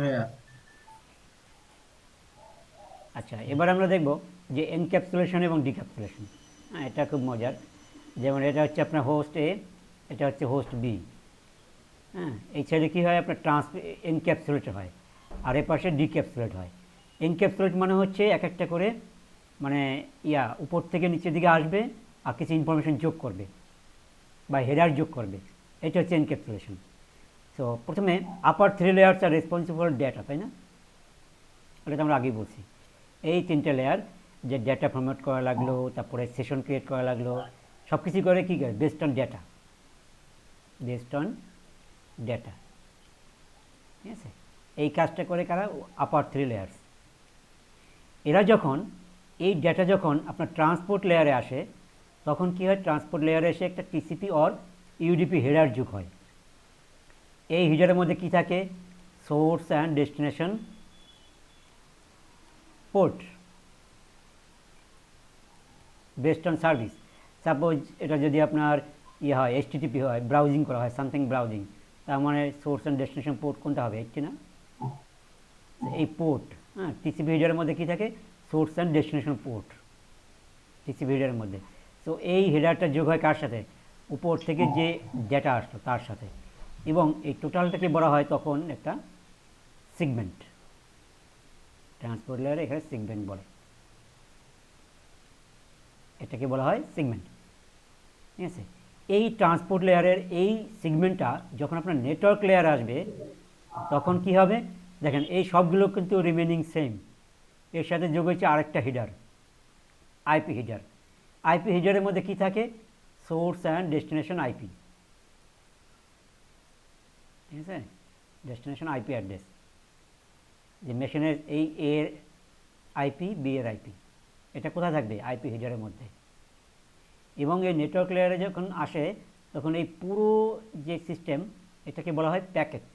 ভাইয়া, আচ্ছা, এবার আমরা দেখব যে এনক্যাপসুলেশন এবং ডিক্যাপসুলেশন। হ্যাঁ, এটা খুব মজার। যেমন এটা হচ্ছে আপনার হোস্ট এ, এটা হচ্ছে হোস্ট বি। হ্যাঁ, এই সাইডে কী হয়, আপনার এনক্যাপসুলেট হয়, আর এ পাশে ডিক্যাপসুলেট হয়। এনক্যাপসুলেট মানে হচ্ছে এক একটা করে মানে উপর থেকে নিচের দিকে আসবে আর কিছু ইনফরমেশন যোগ করবে বা হেডার যোগ করবে, এটা হচ্ছে এনক্যাপসুলেশন। সো প্রথমে আপার 3 লেয়ার্স আর রেসপন্সিবল ডেটা, তাই না? এটা তো আমরা আগেই বলছি। এই 3টে লেয়ার, যে ডেটা ফরম্যাট করা লাগলো, তারপরে সেশন ক্রিয়েট করা লাগলো, সব কিছু করে কী করে, based on data, based on data, ঠিক আছে। এই কাজটা করে কারা, আপার 3 লেয়ার্স। এরা যখন এই ডেটা যখন আপনার ট্রান্সপোর্ট লেয়ারে আসে, তখন কী হয়, ট্রান্সপোর্ট লেয়ারে এসে একটা টিসিপি অর ইউডিপি হেডার যোগ হয়। এই হেডারের মধ্যে কী থাকে, source and destination port based on service. Suppose এটা যদি আপনার হয় এইচটিটিপি হয়, ব্রাউজিং করা হয়, সামথিং ব্রাউজিং, তার মানে সোর্স অ্যান্ড ডেস্টিনেশন পোর্ট কোনটা হবে, এইটি না? এই পোর্ট, হ্যাঁ, টিসিপি হেডারের মধ্যে কী থাকে, source and destination port TCP হেডারের মধ্যে। সো এই হেডারটা যোগ হয় কার সাথে, উপর থেকে যে ডেটা আসলো তার সাথে, এবং এই টোটালটাকে বলা হয় তখন একটা সিগমেন্ট। ট্রান্সপোর্ট লেয়ারে এখানে সিগমেন্ট বলে, এটাকে বলা হয় সিগমেন্ট, ঠিক আছে। এই ট্রান্সপোর্ট লেয়ারের এই সিগমেন্টটা যখন আপনার নেটওয়ার্ক লেয়ার আসবে, তখন কি হবে, দেখেন এই সবগুলো কিন্তু রিমেনিং সেম। এর সাথে যোগ হয়েছে আরেকটা হিডার, আইপি হিডার। আইপি হিডারের মধ্যে কি থাকে, সোর্স অ্যান্ড ডেস্টিনেশন আইপি, ঠিক আছে, ডেস্টিনেশন আইপি অ্যাড্রেস, যে মেশিনের এই এর আইপি, বি এর আইপি, এটা কোথায় থাকবে, আইপি হিডারের মধ্যে। এবং এই নেটওয়ার্ক লেয়ারে যখন আসে তখন এই পুরো যে সিস্টেম, এটাকে বলা হয় প্যাকেট।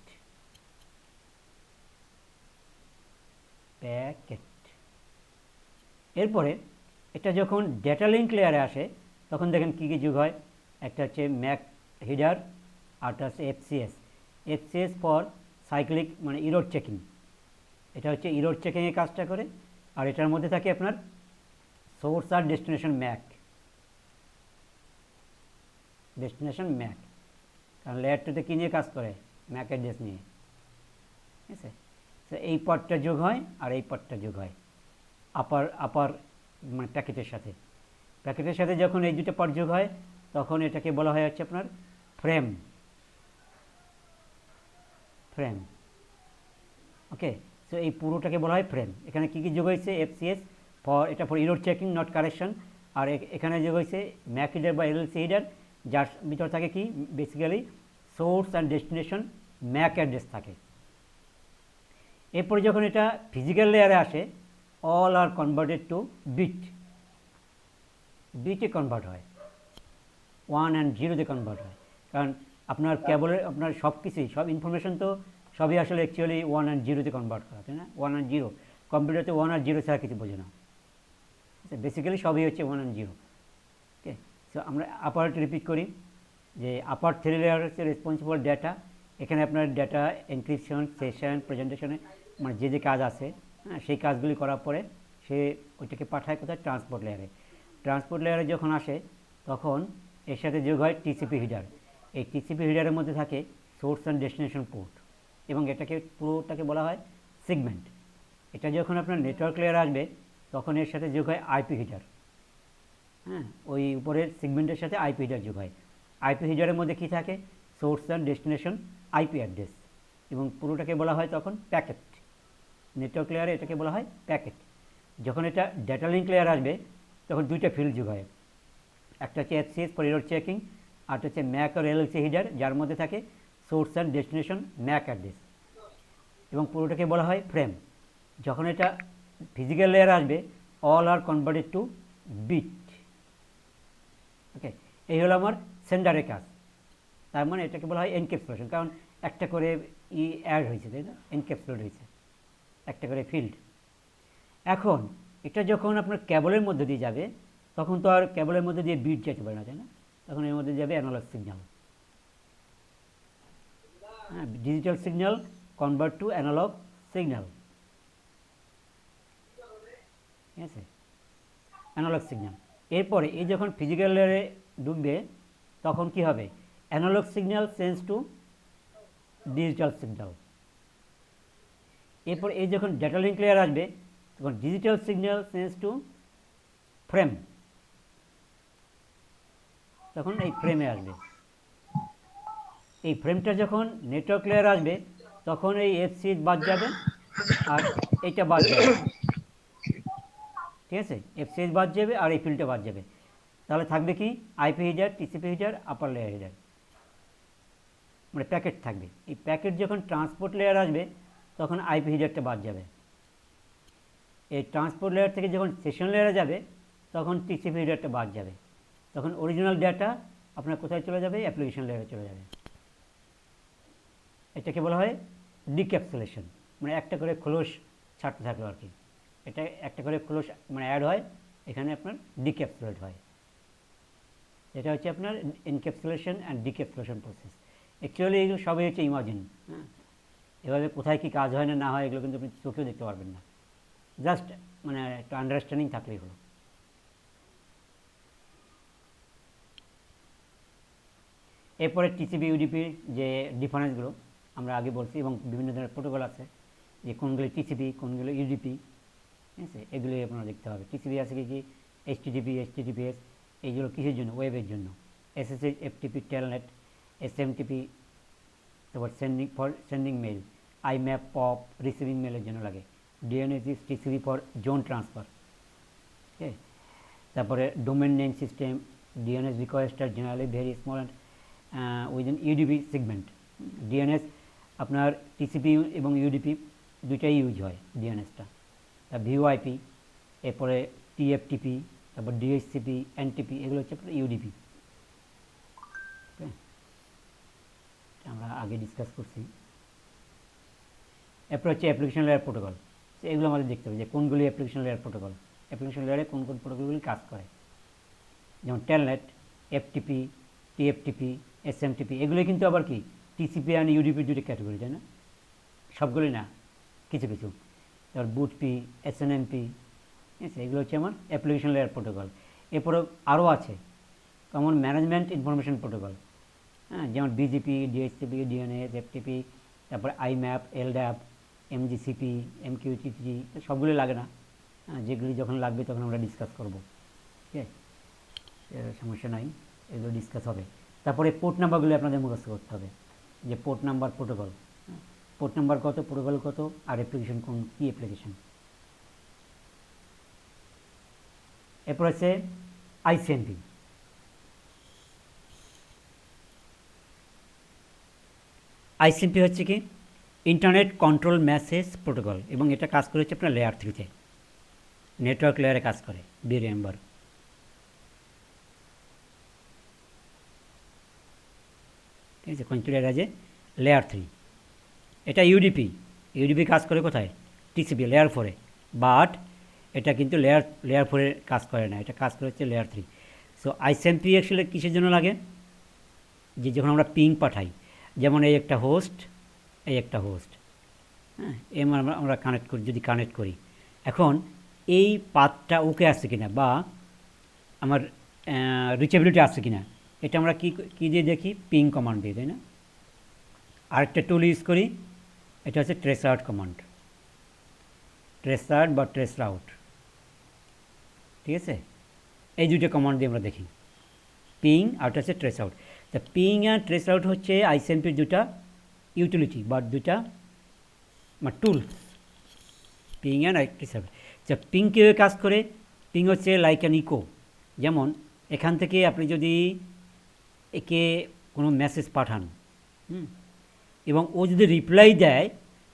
প্যাকেট। এরপরে এটা যখন ডেটা লিঙ্ক লেয়ারে আসে তখন দেখেন কী কী যুগ হয়, একটা হচ্ছে ম্যাক হিডার, আরটা হচ্ছে এফসিএস। এফসিএস ফর সাইক্লিক মানে ইরোর চেকিং, এটা হচ্ছে ইরোর চেকিংয়ের কাজটা করে। আর এটার মধ্যে থাকে আপনার সোর্স আর ডেস্টিনেশন ম্যাক, ডেস্টিনেশন ম্যাক, কারণ লেয়ার টুতে কী নিয়ে কাজ করে, ম্যাক অ্যাড্রেস নিয়ে, ঠিক আছে। তো এই পার্টটা যোগ হয় আর এই পার্টটা যোগ হয় আপার মানে প্যাকেটের সাথে। প্যাকেটের সাথে যখন এই দুটো পার্ট যোগ হয় তখন এটাকে বলা হয় হচ্ছে আপনার ফ্রেম। ফ্রেম, ওকে। সো এই পুরোটাকে বলা হয় ফ্রেম। এখানে কী কী যোগ হয়েছে? এফসিএস এটা for error checking not correction. আর এখানে যোগ হয়েছে ম্যাক হিডার বা এলএলসি হিডার, যার ভিতর থাকে কি basically source and destination MAC address থাকে। এরপরে যখন এটা ফিজিক্যাল লেয়ারে আসে, all are converted to bit. বিটে কনভার্ট হয়, 1 and 0-তে কনভার্ট হয়। কারণ আপনার কেবলের আপনার সব কিছুই, সব ইনফরমেশন তো সবই আসলে অ্যাকচুয়ালি 1 and 0-তে কনভার্ট করা, তাই না? 1 and 0, কম্পিউটারতে 1 আর 0 ছাড়া কিছু বোঝে না। বেসিক্যালি সবই হচ্ছে 1 and 0, ওকে। সো আমরা আপারটা রিপিট করি যে আপার 3 লেয়ার হচ্ছে রেসপন্সিবল ডেটা। এখানে আপনার ডেটা এনক্রিপশন, সেশন, প্রেজেন্টেশনে মানে যে যে কাজ আছে, হ্যাঁ, সেই কাজগুলি করার পরে সে ওইটাকে পাঠায় কোথায়? ট্রান্সপোর্ট লেয়ারে। ট্রান্সপোর্ট লেয়ারে যখন আসে তখন এর সাথে যোগ হয় টিসিপি হিডার। এই টিসিপি হিডারের মধ্যে থাকে সোর্স অ্যান্ড ডেস্টিনেশন পোর্ট, এবং এটাকে পুরোটাকে বলা হয় সেগমেন্ট। এটা যখন আপনার নেটওয়ার্ক লেয়ার আসবে তখন এর সাথে যোগ হয় আইপি হিডার। হ্যাঁ, ওই উপরের সেগমেন্টের সাথে আইপি হিডার যোগ হয়। আইপি হিডারের মধ্যে কী থাকে? Source and destination IP address, এবং পুরোটাকে বলা হয় তখন প্যাকেট। নেটওয়ার্ক লেয়ারে এটাকে বলা হয় প্যাকেট। যখন এটা ডেটা লিঙ্ক লেয়ার আসবে তখন দুইটা ফিল্ড যোগ হয়, একটা হচ্ছে এফসিএস ফর এরর চেকিং, আর হচ্ছে ম্যাক আর এলএলসি হিডার, যার মধ্যে থাকে source and destination MAC address, এবং পুরোটাকে বলা হয় ফ্রেম। যখন এটা ফিজিক্যাল লেয়ার আসবে, all are converted to bit, okay. এই হলো আমার সেন্ডারের কাজ। তার মানে এটাকে বলা হয় এনক্যাপসুলেশন, কারণ একটা করে অ্যাড হয়েছে, তাই না? এনক্যাপসুলেট হয়েছে একটা করে ফিল্ড। এখন এটা যখন আপনার কেবলের মধ্যে দিয়ে যাবে তখন তো আর কেবলের মধ্যে দিয়ে বিট যেতে পারে না, তাই না? তখন এর মধ্যে যাবে অ্যানালগ সিগন্যাল। হ্যাঁ, digital signal convert to analogue signal, ঠিক আছে? Analogue signal. এরপরে এই যখন ফিজিক্যাল লেয়ারে ঢুকবে তখন কি হবে? Analogue signal change to digital signal. এরপর এই যখন ডেটা লিঙ্ক লেয়ার আসবে তখন digital signal change to frame, তখন এই ফ্রেমে আসবে। এই ফ্রেমটা যখন নেটওয়ার্ক লেয়ার আসবে তখন এই এফসি বাদ যাবে আর এইটা বাদ যাবে, ঠিক আছে? এফসিএস বাদ যাবে আর এই ফিল্ডটা বাদ যাবে। তাহলে থাকবে কি? আইপি হিডার, টিসিপি হিডার, আপার লেয়ার হিডার, মানে প্যাকেট থাকবে। এই প্যাকেট যখন ট্রান্সপোর্ট লেয়ার আসবে তখন আইপি হিডারটা বাদ যাবে। এই ট্রান্সপোর্ট লেয়ার থেকে যখন সেশন লেয়ারে যাবে তখন টিসিপি হিডারটা বাদ যাবে। তখন অরিজিনাল ডেটা আপনার কোথায় চলে যাবে? অ্যাপ্লিকেশন লেয়ারে চলে যাবে। এটাকে বলা হয় ডিক্যাপসুলেশন, মানে একটা করে খোলস ছাড়তে থাকলো আর কি। এটা একটা করে খোলস মানে অ্যাড হয়, এখানে আপনার ডিক্যাপসুলেট হয়। এটা হচ্ছে আপনার এনক্যাপসুলেশন অ্যান্ড ডিক্যাপসুলেশন প্রসেস। অ্যাকচুয়ালি এগুলো সবই হচ্ছে ইমাজিন। হ্যাঁ, এভাবে কোথায় কী কাজ হয় না না হয় এগুলো কিন্তু আপনি চোখেও দেখতে পারবেন না, জাস্ট মানে একটা আন্ডারস্ট্যান্ডিং থাকলেই হলো। এরপরে টিসিপি ইউডিপির যে ডিফারেন্সগুলো আমরা আগে বলছি, এবং বিভিন্ন ধরনের প্রোটোকল আছে যে কোনগুলো টিসিপি কোনগুলো ইউডিপি, ঠিক আছে? এগুলি আপনারা দেখতে হবে। টিসিপি আছে কি এইচটিটিপি, এইচটিটিপিএস, এইগুলো কিসের জন্য? ওয়েবের জন্য। এসএসএইচ, এফটিপি, টেলনেট, এসএমটিপি, তারপর sending mail, IMAP, POP, receiving মেলের জন্য লাগে। DNS is TCP for zone transfer, ঠিক আছে? তারপরে domain name system, DNS request are generally very small and within UDP segment. DNS আপনার টিসিপি এবং ইউডিপি দুইটাই ইউজ হয় ডিএনএসটা। তা ভিওআইপি, এরপরে টিএফটিপি, তারপর ডিএইচসিপি, এনটিপি, এগুলো হচ্ছে আপনার ইউডিপি। ওকে, আমরা আগে ডিসকাস করছি। এরপর হচ্ছে অ্যাপ্লিকেশন লেয়ার প্রোটোকল। এগুলো আমাদের দেখতে হবে যে কোনগুলি অ্যাপ্লিকেশন লেয়ার প্রোটোকল, অ্যাপ্লিকেশন লেয়ারে কোন কোন প্রোটোকলগুলি কাজ করে। যেমন টেলনেট, এফটিপি, টিএফটিপি, এসএমটিপি, এগুলো কিন্তু আবার কি টিসিপি আর ইউডিপি দুটো ক্যাটাগরি, তাই না? সবগুলি না, কিছু কিছু। তারপর বুটপি, এসএনএমপি, ঠিক আছে? এগুলো হচ্ছে আমার অ্যাপ্লিকেশন লেয়ার প্রোটোকল। এরপরে আরও আছে কমন ম্যানেজমেন্ট ইনফরমেশন প্রোটোকল, হ্যাঁ, যেমন বিজিপি, ডিএইচসিপি, ডিএনএস, এফটিপি, তারপরে আইম্যাপ, এলড্যাপ, এমজিসিপি, এমকিউটিটি, সবগুলি লাগে না। হ্যাঁ, যেগুলি যখন লাগবে তখন আমরা ডিসকাস করব, ঠিক আছে? সমস্যা নাই, এগুলো ডিসকাস হবে। তারপরে পোর্ট নাম্বারগুলো আপনাদের মুখস্থ করতে হবে, যে port number protocol, port number কত, প্রোটোকল কত, আর অ্যাপ্লিকেশন কোন কী অ্যাপ্লিকেশন। এরপর আছে আইসিএমপি। আইসিএমপি হচ্ছে কি ইন্টারনেট কন্ট্রোল মেসেজ প্রোটোকল, এবং এটা কাজ করে হচ্ছে আপনার লেয়ার 3-তে, নেটওয়ার্ক লেয়ারে কাজ করে, বি রিমেম্বার। ঠিক আছে, কন্ট্রোল এজ এ লেয়ার 3। এটা ইউডিপি কাজ করে কোথায়, টিসিপি লেয়ার 4-এ, বাট এটা কিন্তু লেয়ার 4-এ কাজ করে না, এটা কাজ করে হচ্ছে লেয়ার 3। সো আইসিএমপি অ্যাকচুয়ালি কিসের জন্য লাগে, যে যখন আমরা পিং পাঠাই, যেমন এই একটা হোস্ট, এই একটা হোস্ট, হ্যাঁ, আমরা কানেক্ট করি, যদি কানেক্ট করি, এখন এই পাথটা ওকে আসছে কিনা বা আমার রিচেবিলিটি আসছে কিনা, এটা আমরা কী দিয়ে দেখি, পিং কমান্ড দিয়ে, তাই না। আরেকটা টুল ইউজ করি, এটা হচ্ছে trace out command, trace out বা ট্রেস আউট। ঠিক আছে, এই দুটো কমান্ড দিয়ে আমরা দেখি, পিং আর হচ্ছে ট্রেস আউট। তা পিং আর ট্রেস আউট হচ্ছে আইসিএমপির দুটা ইউটিলিটি বা দুটা tools, ping and trace out. আচ্ছা, পিং কীভাবে কাজ করে, পিং হচ্ছে লাইক অ্যান ইকো। যেমন এখান থেকে আপনি যদি একে কোনো মেসেজ পাঠান, এবং ও যদি রিপ্লাই দেয়,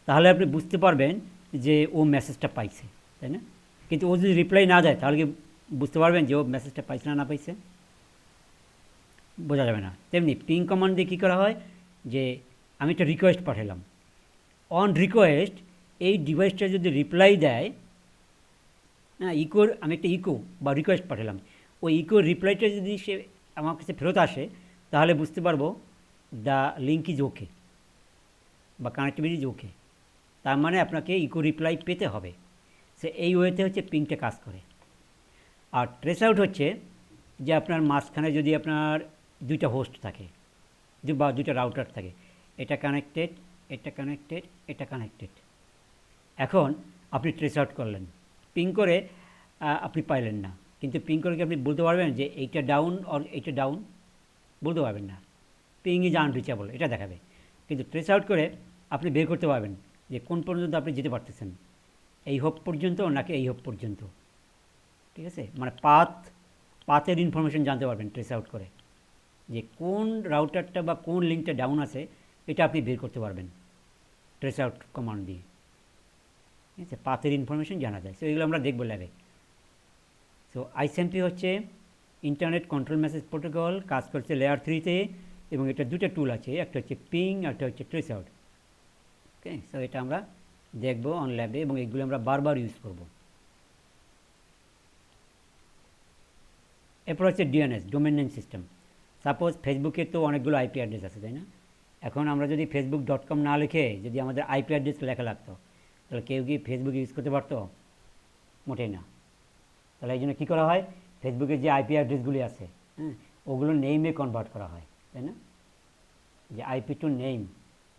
তাহলে আপনি বুঝতে পারবেন যে ও মেসেজটা পাইছে, তাই না। কিন্তু ও যদি রিপ্লাই না দেয়, তাহলে কি বুঝতে পারবেন যে ও মেসেজটা পাইছে না পাইছে, বোঝা যাবে না। তেমনি পিং কমান্ড দিয়ে কী করা হয়, যে আমি একটা রিকোয়েস্ট পাঠালাম, অন রিকোয়েস্ট এই ডিভাইসটা যদি রিপ্লাই দেয়, হ্যাঁ, আমি একটা ইকো বা রিকোয়েস্ট পাঠালাম, ওই ইকোর রিপ্লাইটা যদি সে আমার কাছে ফেরত আসে, তাহলে বুঝতে পারবো দ্য লিঙ্ক ইজ ওকে বা কানেক্টিভিটি ইজ ওকে, তার মানে আপনাকে ইকো রিপ্লাই পেতে হবে। সে এই ওয়েতে হচ্ছে পিংটা কাজ করে। আর ট্রেস আউট হচ্ছে যে আপনার মাঝখানে যদি আপনার দুইটা হোস্ট থাকে বা দুইটা রাউটার থাকে, এটা কানেক্টেড, এটা কানেক্টেড, এটা কানেক্টেড, এখন আপনি ট্রেস আউট করলেন, পিং করে আপনি পাইলেন না, কিন্তু পিং করে কি আপনি বলতে পারবেন যে এইটা ডাউন আর এইটা ডাউন, বলতে পারবেন না, পিং ইজ আনরিচেবল এটা দেখাবে। কিন্তু ট্রেস আউট করে আপনি বের করতে পারবেন যে কোন পর্যন্ত আপনি যেতে পারতেছেন, এই হোপ পর্যন্ত নাকি এই হোপ পর্যন্ত। ঠিক আছে, মানে পাথের ইনফরমেশন জানতে পারবেন ট্রেস আউট করে, যে কোন রাউটারটা বা কোন লিঙ্কটা ডাউন আছে, এটা আপনি বের করতে পারবেন ট্রেস আউট কমান্ড দিয়ে। ঠিক আছে, পাথের ইনফরমেশন জানা যায়। সো এগুলো আমরা দেখবো ল্যাবে। সো আইসিএমপি হচ্ছে ইন্টারনেট কন্ট্রোল মেসেজ প্রোটোকল, কাজ করছে লেয়ার 3-তে, এবং এটা দুটো টুল আছে, একটা হচ্ছে পিং আর একটা হচ্ছে ট্রেস আউট। ওকে, সো এটা আমরা দেখবো অন ল্যাবে, এবং এগুলো আমরা বারবার ইউজ করব। এরপর হচ্ছে DNS, domain name system. Suppose ফেসবুকে তো অনেকগুলো আইপি অ্যাড্রেস আছে, তাই না। এখন আমরা যদি facebook.com না লিখে যদি আমাদের আইপি অ্যাড্রেস লেখা লাগতো, তাহলে কেউ কি ফেসবুক ইউজ করতে পারতো, মোটেই না। তাহলে এই জন্য কী করা হয়, ফেসবুকের যে আইপি অ্যাড্রেসগুলি আছে, হ্যাঁ, ওগুলো নেইমে কনভার্ট করা হয়, তাই না। যে আইপি টু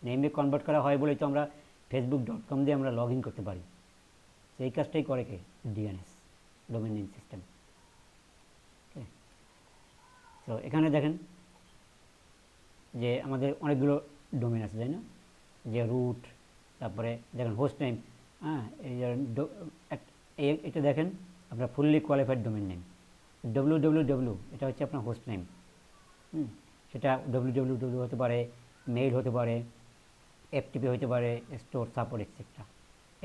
নেইমে কনভার্ট করা হয় বলেই তো আমরা facebook.com দিয়ে আমরা লগ ইন করতে পারি। সেই কাজটাই করে কে, ডিএনএস, ডোমেন নেম সিস্টেম। ওকে, তো এখানে দেখেন যে আমাদের অনেকগুলো ডোমেন আছে, তাই না, যে রুট, তারপরে দেখেন হোস্ট নেম, হ্যাঁ, এটা দেখেন আপনার fully qualified domain name, www, এটা হচ্ছে আপনার হোস্ট নেম। সেটা www হতে পারে, মেইল হতে পারে, এফটিপি হতে পারে, স্টোর, সাপোর্ট, এক্সেট্রা।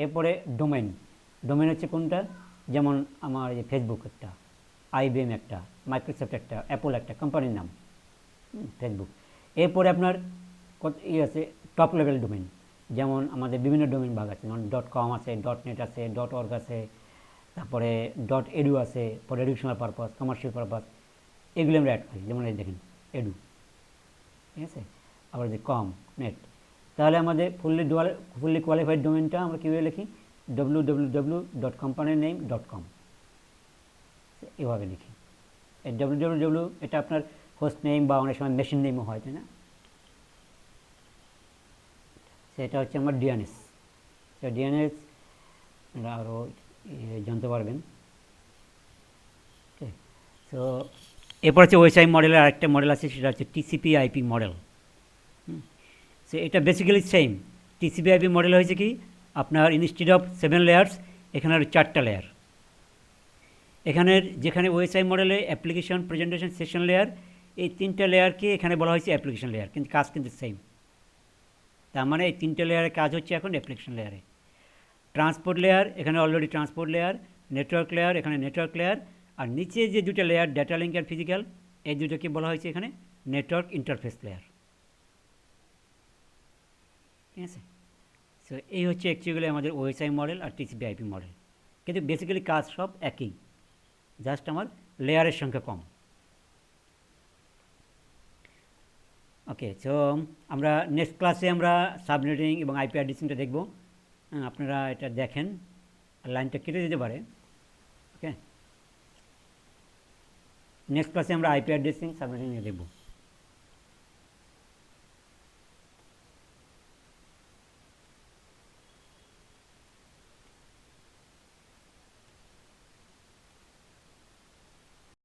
এরপরে ডোমেন হচ্ছে কোনটা, যেমন আমার এই ফেসবুক একটা, আইবিএম একটা, মাইক্রোসফট একটা, অ্যাপল একটা, কোম্পানির নাম ফেসবুক। এরপরে আপনার আছে টপ লেভেল ডোমেন, যেমন আমাদের বিভিন্ন ডোমেন ভাগ আছে, যেমন .com আছে, .net আছে, .org আছে, তারপরে .edu আছে for educational purpose, commercial purpose, এগুলো আমরা অ্যাড করি। যেমন এই দেখেন এডু, ঠিক আছে, আবার যে .net। তাহলে আমাদের ফুললি কোয়ালিফাইড ডোমেনটা আমরা কীভাবে লিখি, www.companyname.com, এভাবে লিখি। এই www এটা আপনার হোস্ট নেম বা অনেক সময় মেশিন নেমও হয়, তাই না। সেটা হচ্ছে আমার ডিএনএস। তো ডিএনএস আরও জানতে পারবেন। ওকে, সো এরপর হচ্ছে ওএসআই মডেলের আরেকটা মডেল আছে, সেটা হচ্ছে টিসিপি আইপি মডেল। সো এটা basically same. TCP IP model হয়েছে কি, আপনার ইনস্টিড অফ 7 লেয়ার্স এখানে হলো 4টা লেয়ার। এখানের যেখানে ওএসআই মডেলে অ্যাপ্লিকেশন, প্রেজেন্টেশন, সেশন লেয়ার, এই 3টা লেয়ারকে এখানে বলা হয়েছে অ্যাপ্লিকেশন লেয়ার, কিন্তু কাজ কিন্তু সেম। তার মানে এই 3টে লেয়ারের কাজ হচ্ছে এখন অ্যাপ্লিকেশন লেয়ারে। ট্রান্সপোর্ট লেয়ার এখানে already transport layer, network layer এখানে নেটওয়ার্ক লেয়ার, আর নিচে যে দুটো লেয়ার ডেটা লিঙ্ক আর ফিজিক্যাল, এই দুটোকে বলা হয়েছে এখানে নেটওয়ার্ক ইন্টারফেস লেয়ার। ঠিক আছে? সো এই হচ্ছে অ্যাকচুয়ালি আমাদের ওএসআই মডেল আর টিসিপি আইপি মডেল, কিন্তু বেসিক্যালি কাজ সব একই, জাস্ট আমার লেয়ারের সংখ্যা কম। ওকে, সো আমরা নেক্সট ক্লাসে আমরা সাবনেটিং এবং আইপি অ্যাড্রেসিংটা দেখব। আপনারা এটা দেখেন, লাইনটা কেটে যেতে পারে। ওকে, নেক্সট ক্লাসে আমরা আইপি অ্যাড্রেসিং, সাবনেটিং দেখব।